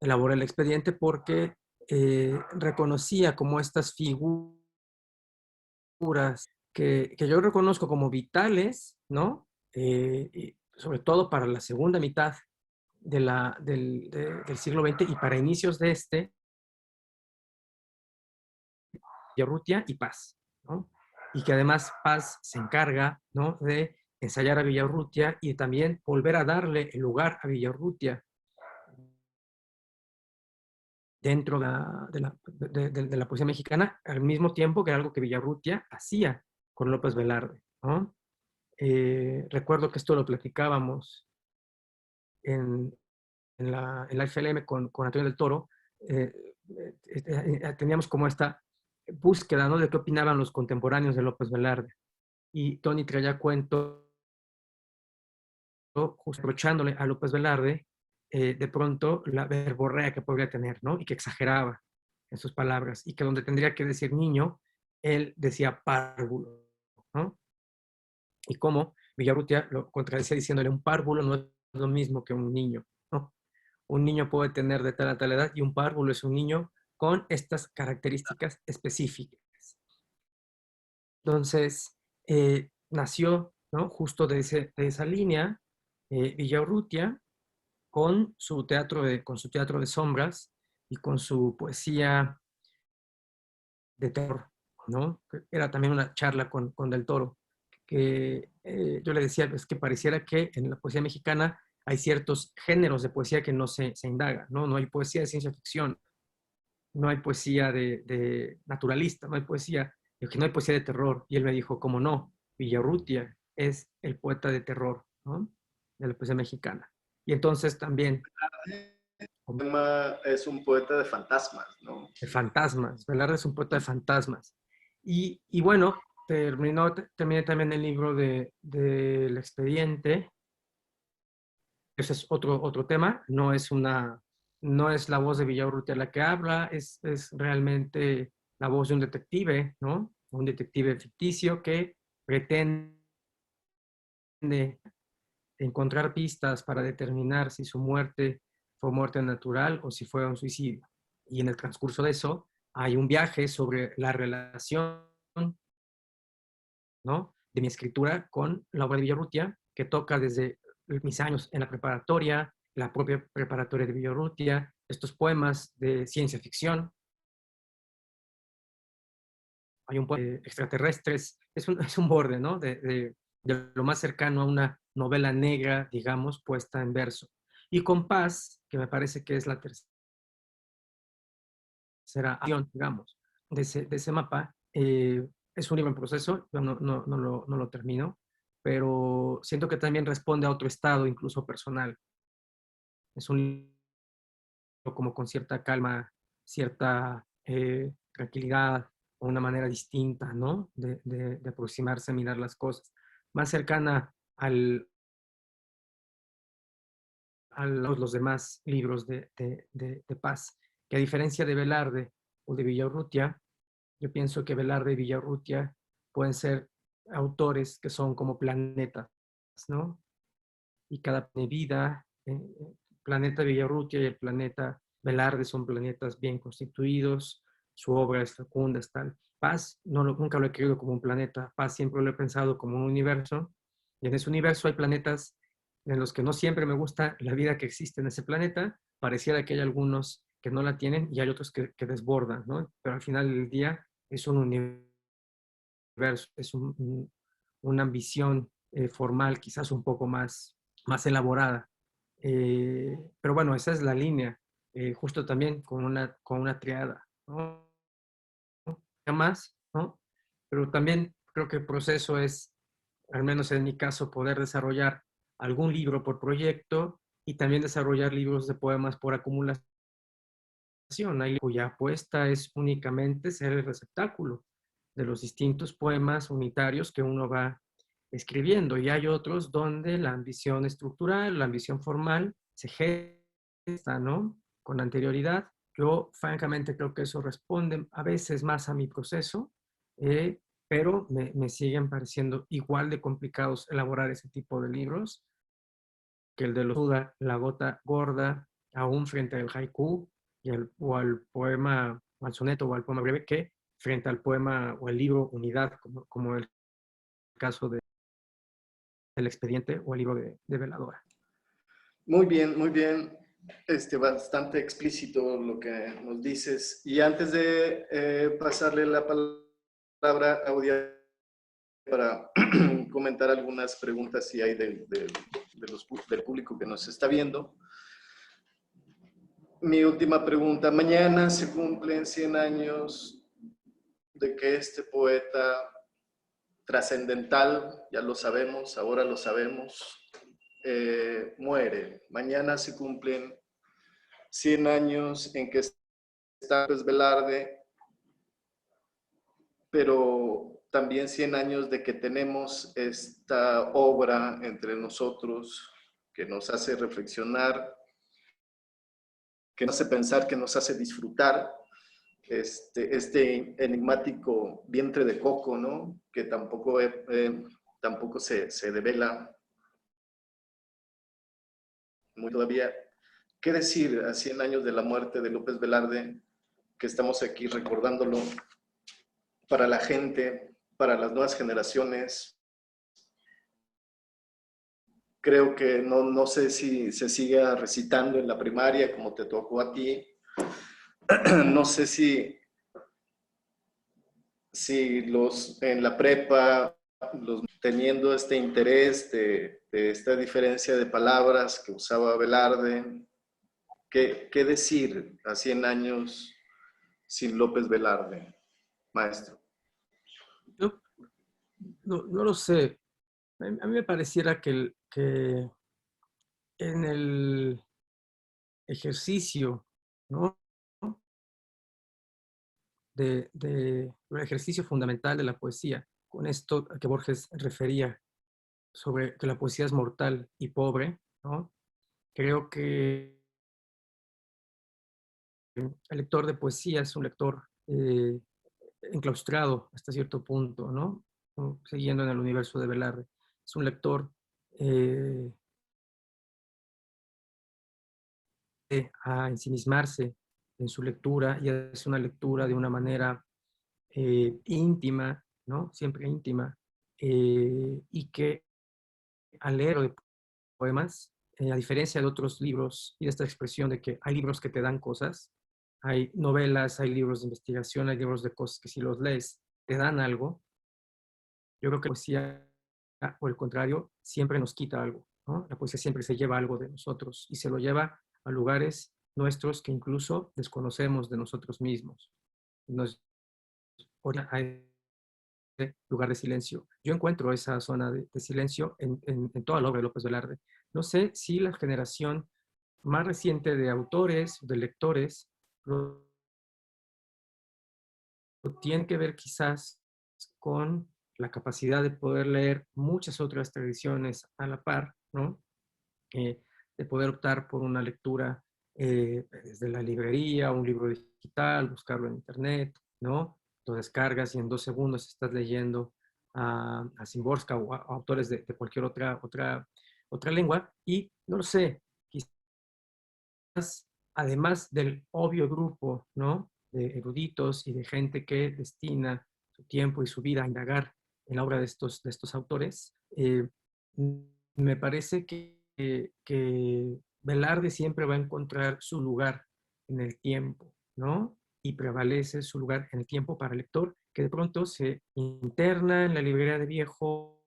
elaboré el expediente, porque reconocía como estas figuras que yo reconozco como vitales, ¿no? Y sobre todo para la segunda mitad del siglo XX y para inicios de Villarrutia y Paz, ¿no? Y que además Paz se encarga, ¿no?, de ensayar a Villarrutia y también volver a darle el lugar a Villarrutia dentro de la poesía mexicana, al mismo tiempo que era algo que Villarrutia hacía con López Velarde, ¿no? Recuerdo que esto lo platicábamos en, en la FLM con Antonio del Toro. eh, Teníamos como esta búsqueda, ¿no?, de qué opinaban los contemporáneos de López Velarde. Y Tony traía cuento, justo aprovechándole a López Velarde, de pronto la verborrea que podría tener, ¿no? Y que exageraba en sus palabras, y que donde tendría que decir niño, él decía párvulo, ¿no? Y cómo Villarrutia lo contradecía diciéndole un párvulo no es lo mismo que un niño, ¿no? Un niño puede tener de tal a tal edad y un párvulo es un niño con estas características específicas. Entonces, nació, ¿no?, justo de esa línea, Villaurrutia, con su teatro de sombras y con su poesía de terror, ¿no? Era también una charla con Del Toro, que yo le decía, es que pareciera que en la poesía mexicana hay ciertos géneros de poesía que no se indaga, ¿no? No hay poesía de ciencia ficción, no hay poesía de naturalista, no hay poesía, que no hay poesía de terror. Y él me dijo, ¿cómo no? Villarrutia es el poeta de terror, ¿no?, de la poesía mexicana. Y entonces también, Es un poeta de fantasmas, ¿no? de fantasmas, Velarde es un poeta de fantasmas. Y bueno, terminé también el libro del expediente. Ese es otro tema, no es la voz de Villaurrutia la que habla, es realmente la voz de un detective, ¿no? Un detective ficticio que pretende encontrar pistas para determinar si su muerte fue muerte natural o si fue un suicidio. Y en el transcurso de eso hay un viaje sobre la relación, ¿no?, de mi escritura con la obra de Villaurrutia, que toca desde mis años en la preparatoria, la propia preparatoria de Villaurrutia, estos poemas de ciencia ficción. Hay un poema de extraterrestres, es un borde, ¿no?, de lo más cercano a una novela negra, digamos, puesta en verso. Y con Paz, que me parece que es la tercera acción, digamos, de ese mapa, es un libro en proceso, yo no lo termino, pero siento que también responde a otro estado, incluso personal. Es un libro como con cierta calma, cierta tranquilidad, o una manera distinta, ¿no?, de aproximarse a mirar las cosas, más cercana a los demás libros de Paz, que a diferencia de Velarde o de Villaurrutia, yo pienso que Velarde y Villaurrutia pueden ser autores que son como planetas, ¿no? Y cada vida, planeta Villarrutia y el planeta Velarde son planetas bien constituidos, su obra es fecunda, es tal. Paz nunca lo he querido como un planeta, Paz siempre lo he pensado como un universo, y en ese universo hay planetas en los que no siempre me gusta la vida que existe en ese planeta, pareciera que hay algunos que no la tienen y hay otros que desbordan, ¿no? Pero al final del día es un universo, es una ambición formal quizás un poco más elaborada. Pero bueno, esa es la línea, justo también con una triada, ¿no? Más, ¿no? Pero también creo que el proceso es, al menos en mi caso, poder desarrollar algún libro por proyecto y también desarrollar libros de poemas por acumulación, cuya apuesta es únicamente ser el receptáculo de los distintos poemas unitarios que uno va escribiendo. Y hay otros donde la ambición estructural, la ambición formal se gesta, ¿no?, con anterioridad. Yo, francamente, creo que eso responde a veces más a mi proceso, pero me siguen pareciendo igual de complicados elaborar ese tipo de libros que el de los Suda, la gota gorda, aún frente al haiku o al poema, o al soneto o al poema breve, que frente al poema o el libro unidad, como el caso del expediente o el libro de Veladora. Muy bien, muy bien. Bastante explícito lo que nos dices. Y antes de pasarle la palabra a Audia para comentar algunas preguntas si hay del público que nos está viendo. Mi última pregunta. Mañana se cumplen 100 años de que este poeta trascendental, ya lo sabemos, ahora lo sabemos, muere. Mañana se cumplen 100 años en que está López Velarde, pero también 100 años de que tenemos esta obra entre nosotros que nos hace reflexionar, que nos hace pensar, que nos hace disfrutar, este enigmático vientre de coco, ¿no?, que tampoco se devela muy todavía. ¿Qué decir a 100 años de la muerte de López Velarde, que estamos aquí recordándolo para la gente, para las nuevas generaciones? Creo que no sé si se siga recitando en la primaria como te tocó a ti. No sé si en la prepa, teniendo este interés de esta diferencia de palabras que usaba Velarde, ¿qué decir a 100 años sin López Velarde, maestro? Yo no lo sé. A mí me pareciera que en el ejercicio, ¿no?, el ejercicio fundamental de la poesía, con esto a que Borges refería sobre que la poesía es mortal y pobre, ¿no?, creo que el lector de poesía es un lector enclaustrado hasta cierto punto, ¿no? Siguiendo en el universo de Velarde. Es un lector a ensimismarse en su lectura y es una lectura de una manera íntima, ¿no?, siempre íntima, y que al leer de poemas, a diferencia de otros libros y de esta expresión de que hay libros que te dan cosas, hay novelas, hay libros de investigación, hay libros de cosas que si los lees te dan algo. Yo creo que la poesía, por el contrario, siempre nos quita algo, ¿no? La poesía siempre se lleva algo de nosotros y se lo lleva a lugares nuestros que incluso desconocemos de nosotros mismos. Nos orilla a ese lugar de silencio. Yo encuentro esa zona de silencio en toda la obra de López Velarde. No sé si la generación más reciente de autores, de lectores, lo tiene que ver quizás con la capacidad de poder leer muchas otras tradiciones a la par, ¿no? De poder optar por una lectura desde la librería, un libro digital, buscarlo en internet, ¿no? Lo descargas y en 2 segundos estás leyendo a Szymborska o a autores de cualquier otra lengua. Y no lo sé, quizás además del obvio grupo, ¿no?, de eruditos y de gente que destina su tiempo y su vida a indagar en la obra de estos autores, me parece que Velarde siempre va a encontrar su lugar en el tiempo, ¿no? Y prevalece su lugar en el tiempo para el lector que de pronto se interna en la librería de viejo,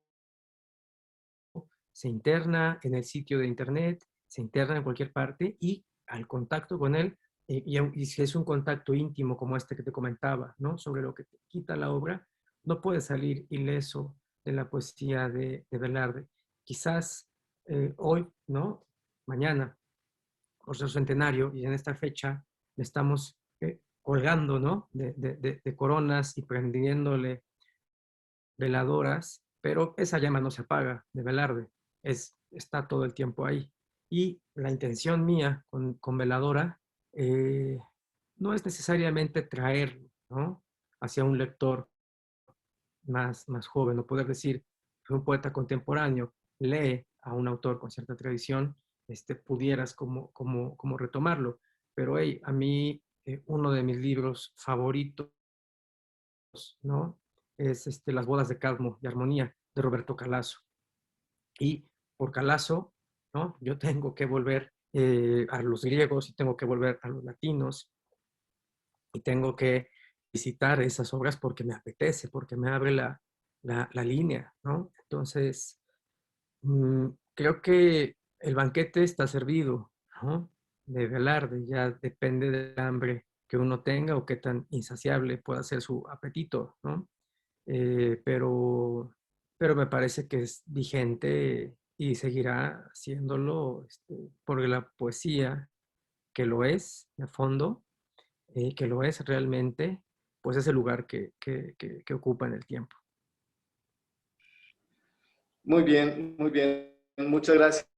se interna en el sitio de internet, se interna en cualquier parte y al contacto con él, y si es un contacto íntimo como este que te comentaba, ¿no?, sobre lo que te quita la obra, no puede salir ileso de la poesía de Velarde. Quizás hoy, ¿no?, mañana, por ser centenario y en esta fecha, le estamos colgando, ¿no? De coronas y prendiéndole veladoras, pero esa llama no se apaga de Velarde, está todo el tiempo ahí. Y la intención mía con Veladora no es necesariamente traer, ¿no?, hacia un lector más joven, o poder decir que un poeta contemporáneo lee a un autor con cierta tradición, pudieras como retomarlo. Pero hey, a mí uno de mis libros favoritos, ¿no?, es Las bodas de Cadmo y Armonía, de Roberto Calasso. Y por Calasso, ¿no?, yo tengo que volver a los griegos y tengo que volver a los latinos y tengo que visitar esas obras porque me apetece, porque me abre la línea, ¿no? Entonces, creo que el banquete está servido, ¿no?, de Velarde. Ya depende del hambre que uno tenga o qué tan insaciable pueda ser su apetito, ¿no? Pero me parece que es vigente y seguirá siéndolo, porque la poesía, que lo es a fondo, que lo es realmente, pues es el lugar que ocupa en el tiempo. Muy bien, muy bien. Muchas gracias,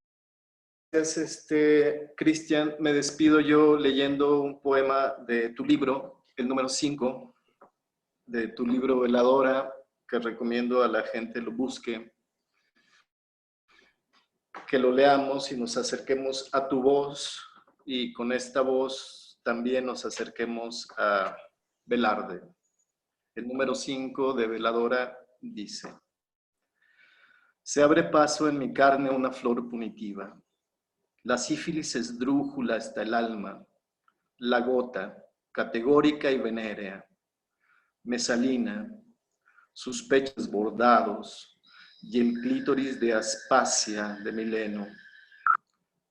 Cristian. Me despido yo leyendo un poema de tu libro, el número 5, de tu libro Veladora, que recomiendo a la gente lo busque, que lo leamos y nos acerquemos a tu voz, y con esta voz también nos acerquemos a Velarde. El número 5 de Veladora dice: se abre paso en mi carne una flor punitiva. La sífilis esdrújula hasta el alma, la gota, categórica y venérea, mesalina, sus pechos bordados y el clítoris de Aspasia de Mileno.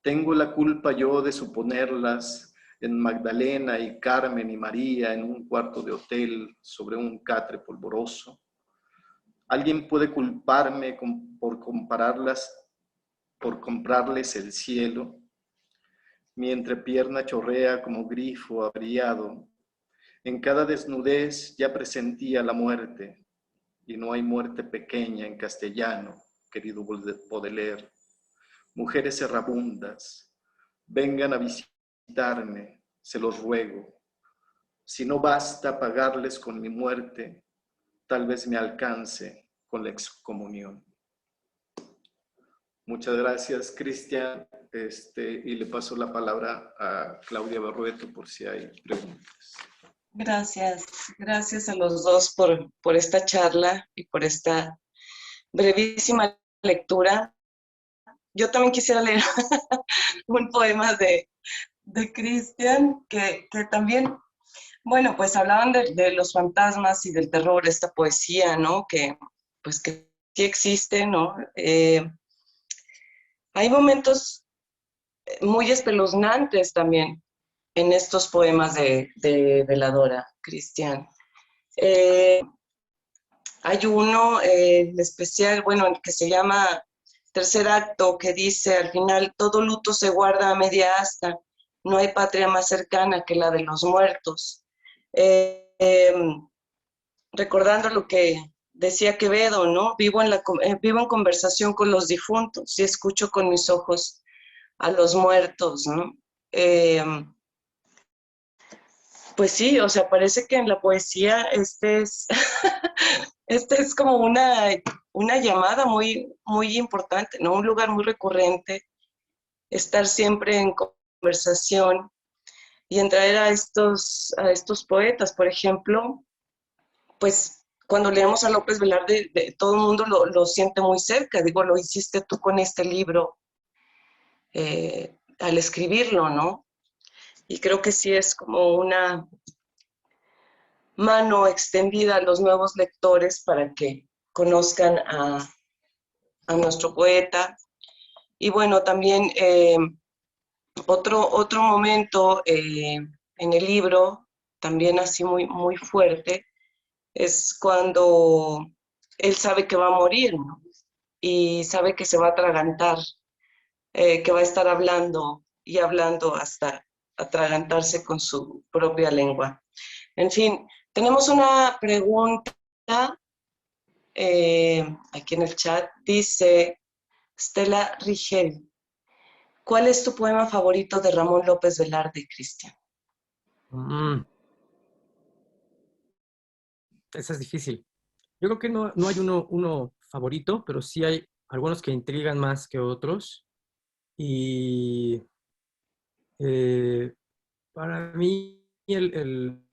Tengo la culpa yo de suponerlas en Magdalena y Carmen y María en un cuarto de hotel sobre un catre polvoroso. ¿Alguien puede culparme por comprarles el cielo? Mi entrepierna chorrea como grifo averiado. En cada desnudez ya presentía la muerte, y no hay muerte pequeña en castellano, querido Baudelaire. Mujeres errabundas, vengan a visitarme, se los ruego. Si no basta pagarles con mi muerte, tal vez me alcance con la excomunión. Muchas gracias, Cristian, y le paso la palabra a Claudia Barrueto por si hay preguntas. Gracias a los dos por esta charla y por esta brevísima lectura. Yo también quisiera leer un poema de Cristian, que también, bueno, pues hablaban de los fantasmas y del terror, esta poesía, ¿no? Que sí existe, ¿no? Hay momentos muy espeluznantes también en estos poemas de Veladora, Cristian. Hay uno en especial, bueno, que se llama Tercer Acto, que dice: al final todo luto se guarda a media asta, no hay patria más cercana que la de los muertos. Recordando lo que decía Quevedo, ¿no? Vivo en conversación con los difuntos y escucho con mis ojos a los muertos, ¿no? Pues sí, o sea, parece que en la poesía es como una llamada muy, muy importante, ¿no? Un lugar muy recurrente, estar siempre en conversación y en traer a estos poetas, por ejemplo, pues cuando leemos a López Velarde, todo el mundo lo siente muy cerca. Digo, lo hiciste tú con este libro al escribirlo, ¿no? Y creo que sí es como una mano extendida a los nuevos lectores para que conozcan a nuestro poeta. Y bueno, también otro momento en el libro, también así muy, muy fuerte, es cuando él sabe que va a morir, ¿no? Y sabe que se va a atragantar, que va a estar hablando y hablando hasta atragantarse con su propia lengua. En fin, tenemos una pregunta aquí en el chat. Dice Stella Rigel, ¿cuál es tu poema favorito de Ramón López Velarde, Cristian? Esa es difícil. Yo creo que no hay uno favorito, pero sí hay algunos que intrigan más que otros. Y para mí el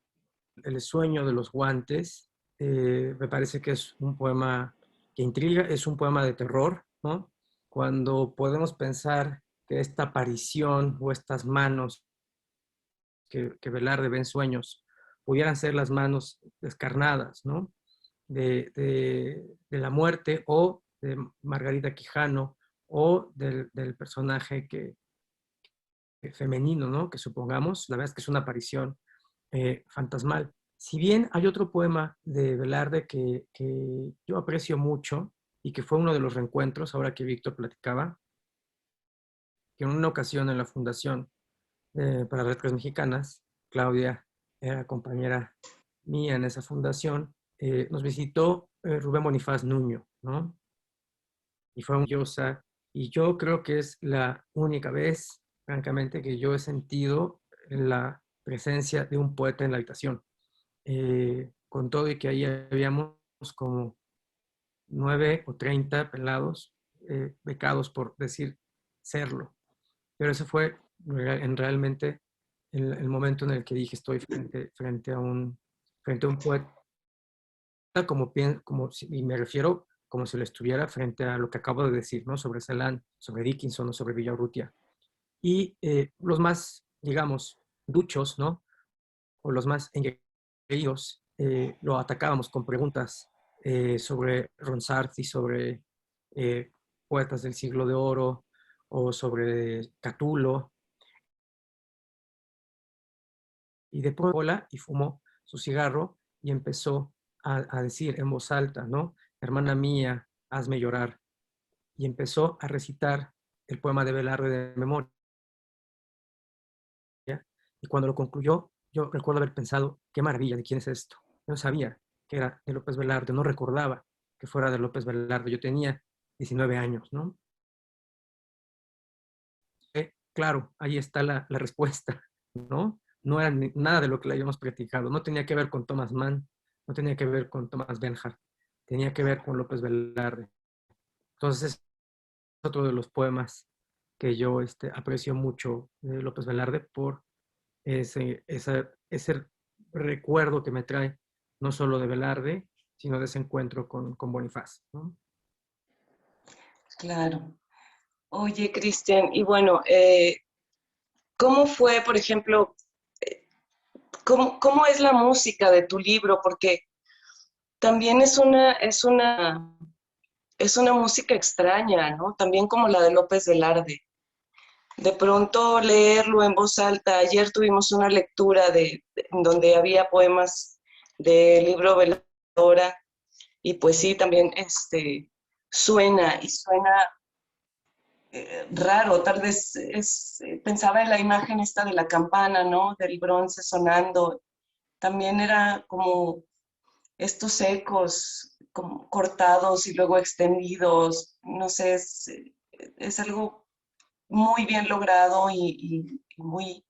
sueño de los guantes me parece que es un poema que intriga, es un poema de terror, ¿no? Cuando podemos pensar que esta aparición o estas manos que Velarde ve en sueños pudieran ser las manos descarnadas, ¿no? De la muerte o de Margarita Quijano o del personaje femenino, ¿no? Que supongamos, la verdad es que es una aparición fantasmal. Si bien hay otro poema de Velarde que yo aprecio mucho y que fue uno de los reencuentros, ahora que Víctor platicaba, que en una ocasión en la Fundación para Letras Mexicanas, Claudia era compañera mía en esa fundación, nos visitó Rubén Bonifaz Nuño, ¿no? Y fue maravillosa. Y yo creo que es la única vez, francamente, que yo he sentido la presencia de un poeta en la habitación. Con todo y que ahí habíamos como 9 o 30 pelados becados por decir serlo. Pero ese fue realmente el momento en el que dije estoy frente a un poeta, y me refiero como si lo estuviera frente a lo que acabo de decir, ¿no? Sobre Celan, sobre Dickinson o sobre Villaurrutia. Y los más, digamos, duchos, ¿no? O los más engreídos, lo atacábamos con preguntas sobre Ronsard y sobre poetas del siglo de oro o sobre Catulo. Y de pronto bola y fumó su cigarro y empezó a decir en voz alta, ¿no? Hermana mía, hazme llorar. Y empezó a recitar el poema de Velarde de memoria. Y cuando lo concluyó, yo recuerdo haber pensado, qué maravilla, ¿de quién es esto? Yo no sabía que era de López Velarde, no recordaba que fuera de López Velarde. Yo tenía 19 años, ¿no? Claro, ahí está la respuesta, ¿no? No era nada de lo que le habíamos platicado. No tenía que ver con Thomas Mann, no tenía que ver con Thomas Bernhard, tenía que ver con López Velarde. Entonces, es otro de los poemas que yo aprecio mucho de López Velarde por ese recuerdo que me trae no solo de Velarde, sino de ese encuentro con Bonifaz, ¿no? Claro. Oye, Cristian, y bueno, ¿cómo fue, por ejemplo, cómo es la música de tu libro? Porque también es una música extraña, ¿no? También como la de López Velarde. De pronto leerlo en voz alta. Ayer tuvimos una lectura donde había poemas del libro Veladora y pues sí, también suena raro. Tal vez pensaba en la imagen esta de la campana, ¿no? Del bronce sonando. También era como estos ecos como cortados y luego extendidos. No sé, es algo muy bien logrado y muy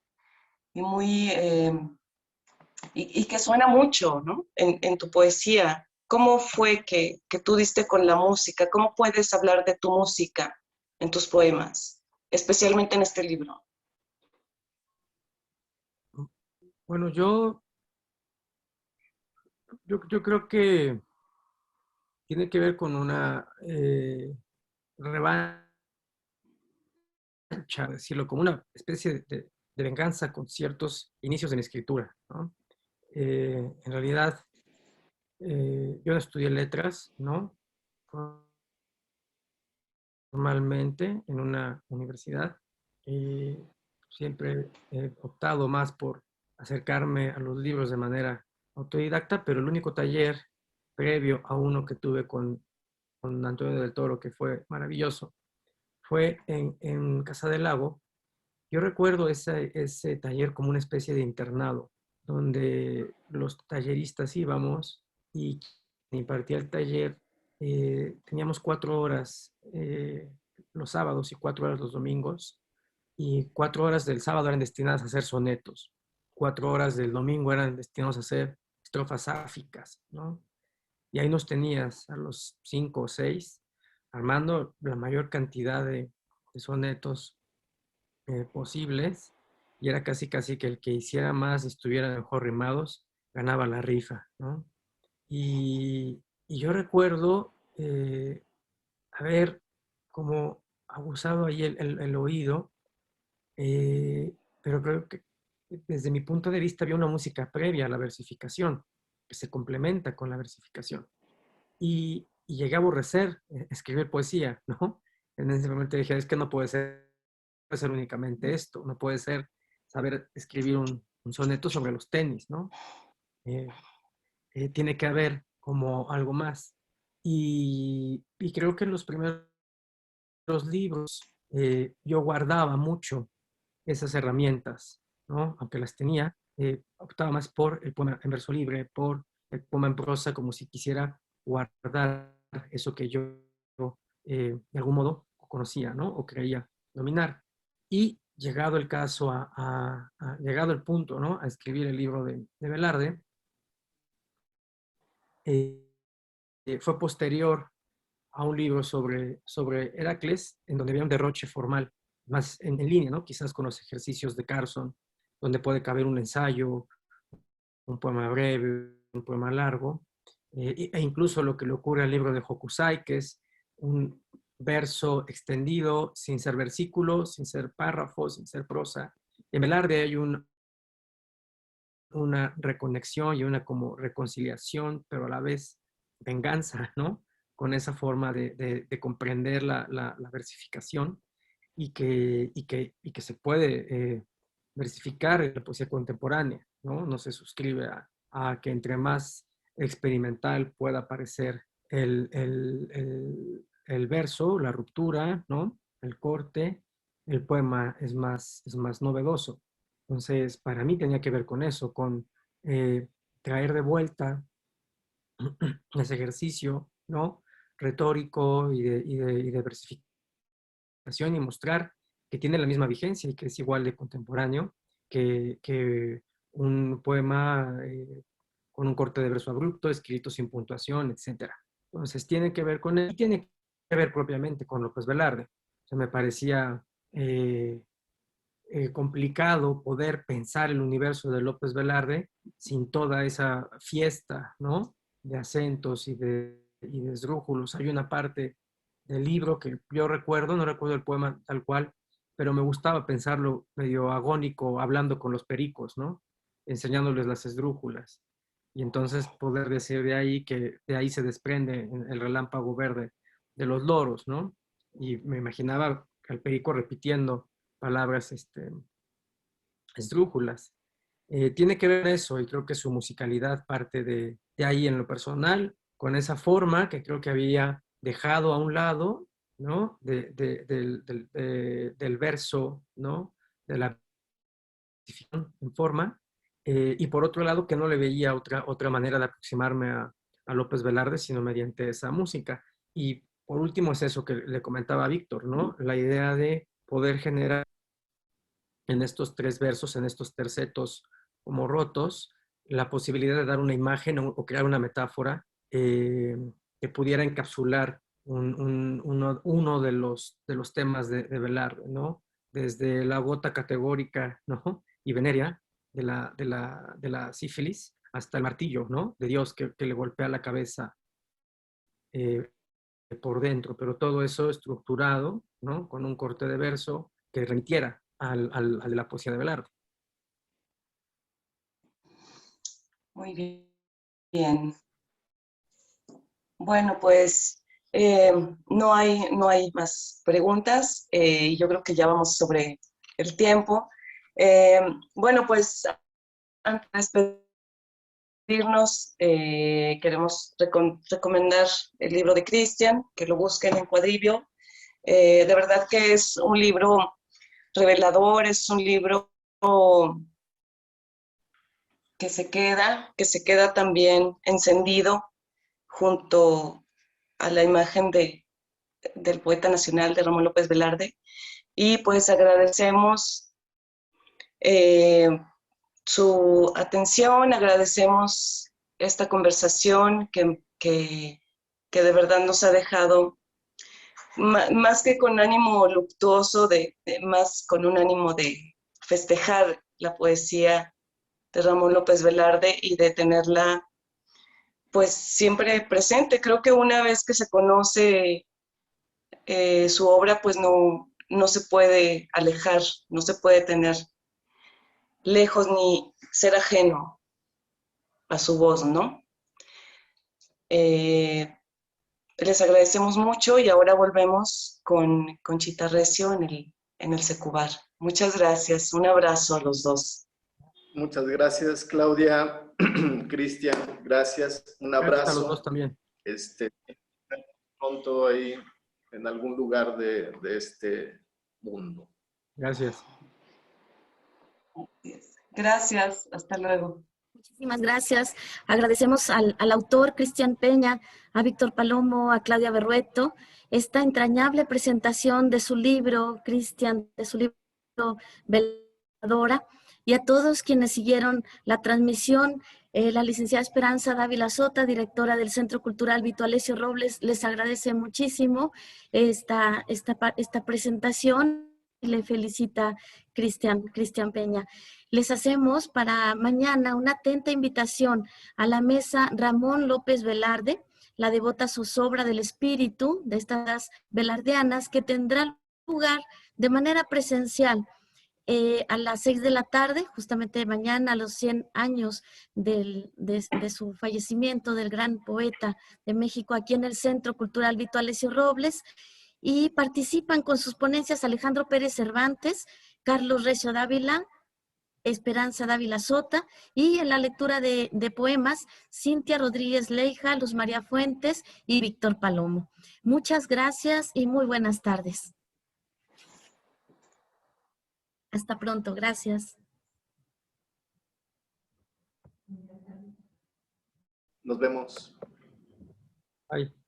y que suena mucho, ¿no? En tu poesía. ¿Cómo fue que tú diste con la música? ¿Cómo puedes hablar de tu música en tus poemas, especialmente en este libro? Bueno, yo creo que tiene que ver con una revancha, decirlo, como una especie de venganza con ciertos inicios de mi escritura, ¿no? En realidad, yo no estudié letras, ¿no? Formalmente en una universidad. Siempre he optado más por acercarme a los libros de manera autodidacta, pero el único taller previo a uno que tuve con Antonio del Toro, que fue maravilloso, fue en Casa del Lago, yo recuerdo ese taller como una especie de internado, donde los talleristas íbamos y quien impartía el taller, teníamos 4 horas los sábados y 4 horas los domingos, y 4 horas del sábado eran destinadas a hacer sonetos, 4 horas del domingo eran destinadas a hacer estrofas sáficas, ¿no? Y ahí nos tenías a los 5 o 6 armando la mayor cantidad de sonetos posibles, y era casi casi que el que hiciera más y estuviera mejor rimados ganaba la rifa, ¿no? Y yo recuerdo haber como abusado ahí el oído, pero creo que desde mi punto de vista había una música previa a la versificación, que se complementa con la versificación. Y llegué a aborrecer escribir poesía, ¿no? En ese momento dije, es que no puede ser únicamente esto, no puede ser saber escribir un soneto sobre los tenis, ¿no? Eh, tiene que haber como algo más. Y creo que en los primeros libros yo guardaba mucho esas herramientas, ¿no? Aunque las tenía, optaba más por el poema en verso libre, por el poema en prosa, como si quisiera guardar eso que yo de algún modo conocía, ¿no? O creía dominar. Y llegado el caso, llegado el punto, ¿no? A escribir el libro de Velarde, eh, fue posterior a un libro sobre Heracles, en donde había un derroche formal, más en línea, ¿no? Quizás con los ejercicios de Carson, donde puede caber un ensayo, un poema breve, un poema largo, e incluso lo que le ocurre al libro de Hokusai, que es un verso extendido, sin ser versículo, sin ser párrafo, sin ser prosa. En Velarde hay una reconexión y una como reconciliación, pero a la vez venganza, ¿no? Con esa forma de comprender la versificación, y que se puede versificar en la poesía contemporánea, ¿no? No se suscribe a que entre más experimental pueda parecer el verso, la ruptura, ¿no? El corte, el poema es más novedoso. Entonces, para mí tenía que ver con eso, con traer de vuelta ese ejercicio, ¿no? Retórico y de versificación, y mostrar que tiene la misma vigencia y que es igual de contemporáneo que un poema con un corte de verso abrupto, escrito sin puntuación, etc. Entonces, tiene que ver con él, y tiene que ver propiamente con López Velarde. O sea, me parecía complicado poder pensar el universo de López Velarde sin toda esa fiesta, ¿no? De acentos y de esdrújulos. Hay una parte del libro que yo recuerdo, no recuerdo el poema tal cual, pero me gustaba pensarlo medio agónico, hablando con los pericos, ¿no? Enseñándoles las esdrújulas. Y entonces poder decir de ahí que de ahí se desprende el relámpago verde de los loros, ¿no? Y me imaginaba al perico repitiendo palabras esdrújulas. Tiene que ver eso, y creo que su musicalidad parte de ahí en lo personal, con esa forma que creo que había dejado a un lado, ¿no? Del verso, ¿no? De la en forma, y por otro lado que no le veía otra manera de aproximarme a López Velarde, sino mediante esa música. Y por último es eso que le comentaba a Víctor, ¿no? La idea de poder generar en estos 3 versos, en estos tercetos como rotos, la posibilidad de dar una imagen o crear una metáfora que pudiera encapsular uno de los temas de Velarde, ¿no? Desde la gota categórica, ¿no? Y venérea de la sífilis, hasta el martillo, ¿no? De Dios que le golpea la cabeza eh, por dentro, pero todo eso estructurado, ¿no? Con un corte de verso que remitiera al de la poesía de Velarde. Muy bien. Bueno, pues no hay más preguntas. Yo creo que ya vamos sobre el tiempo. Bueno, pues antes de despedirnos, queremos recomendar el libro de Cristian, que lo busquen en Cuadribio. De verdad que es un libro revelador, es un libro que se queda también encendido junto a la imagen del poeta nacional de Ramón López Velarde. Y pues agradecemos su atención, agradecemos esta conversación que de verdad nos ha dejado, más que con ánimo luctuoso, más con un ánimo de festejar la poesía de Ramón López Velarde y de tenerla pues siempre presente. Creo que una vez que se conoce su obra, pues no se puede alejar, no se puede tener lejos ni ser ajeno a su voz, ¿no? Les agradecemos mucho y ahora volvemos con Conchita Recio en el Secubar. Muchas gracias, un abrazo a los dos. Muchas gracias, Claudia. Cristian, gracias. Un Gracias a los abrazo. dos también. Pronto ahí en algún lugar de este mundo. Gracias. Gracias, hasta luego. Muchísimas gracias. Agradecemos al autor Cristian Peña, a Víctor Palomo, a Claudia Berrueto, esta entrañable presentación de su libro, Cristian, de su libro Veladora, y a todos quienes siguieron la transmisión. La licenciada Esperanza Dávila Sota, directora del Centro Cultural Vito Alessio Robles, les agradece muchísimo esta presentación y le felicita Cristian Peña. Les hacemos para mañana una atenta invitación a la mesa Ramón López Velarde, la devota zozobra del espíritu de estas velardeanas, que tendrá lugar de manera presencial a las 6 de la tarde, justamente mañana, a los 100 años de su fallecimiento, del gran poeta de México, aquí en el Centro Cultural Vito Alessio Robles, y participan con sus ponencias Alejandro Pérez Cervantes, Carlos Recio Dávila, Esperanza Dávila Sota, y en la lectura de poemas, Cintia Rodríguez Leija, Luz María Fuentes y Víctor Palomo. Muchas gracias y muy buenas tardes. Hasta pronto, gracias. Nos vemos. Bye.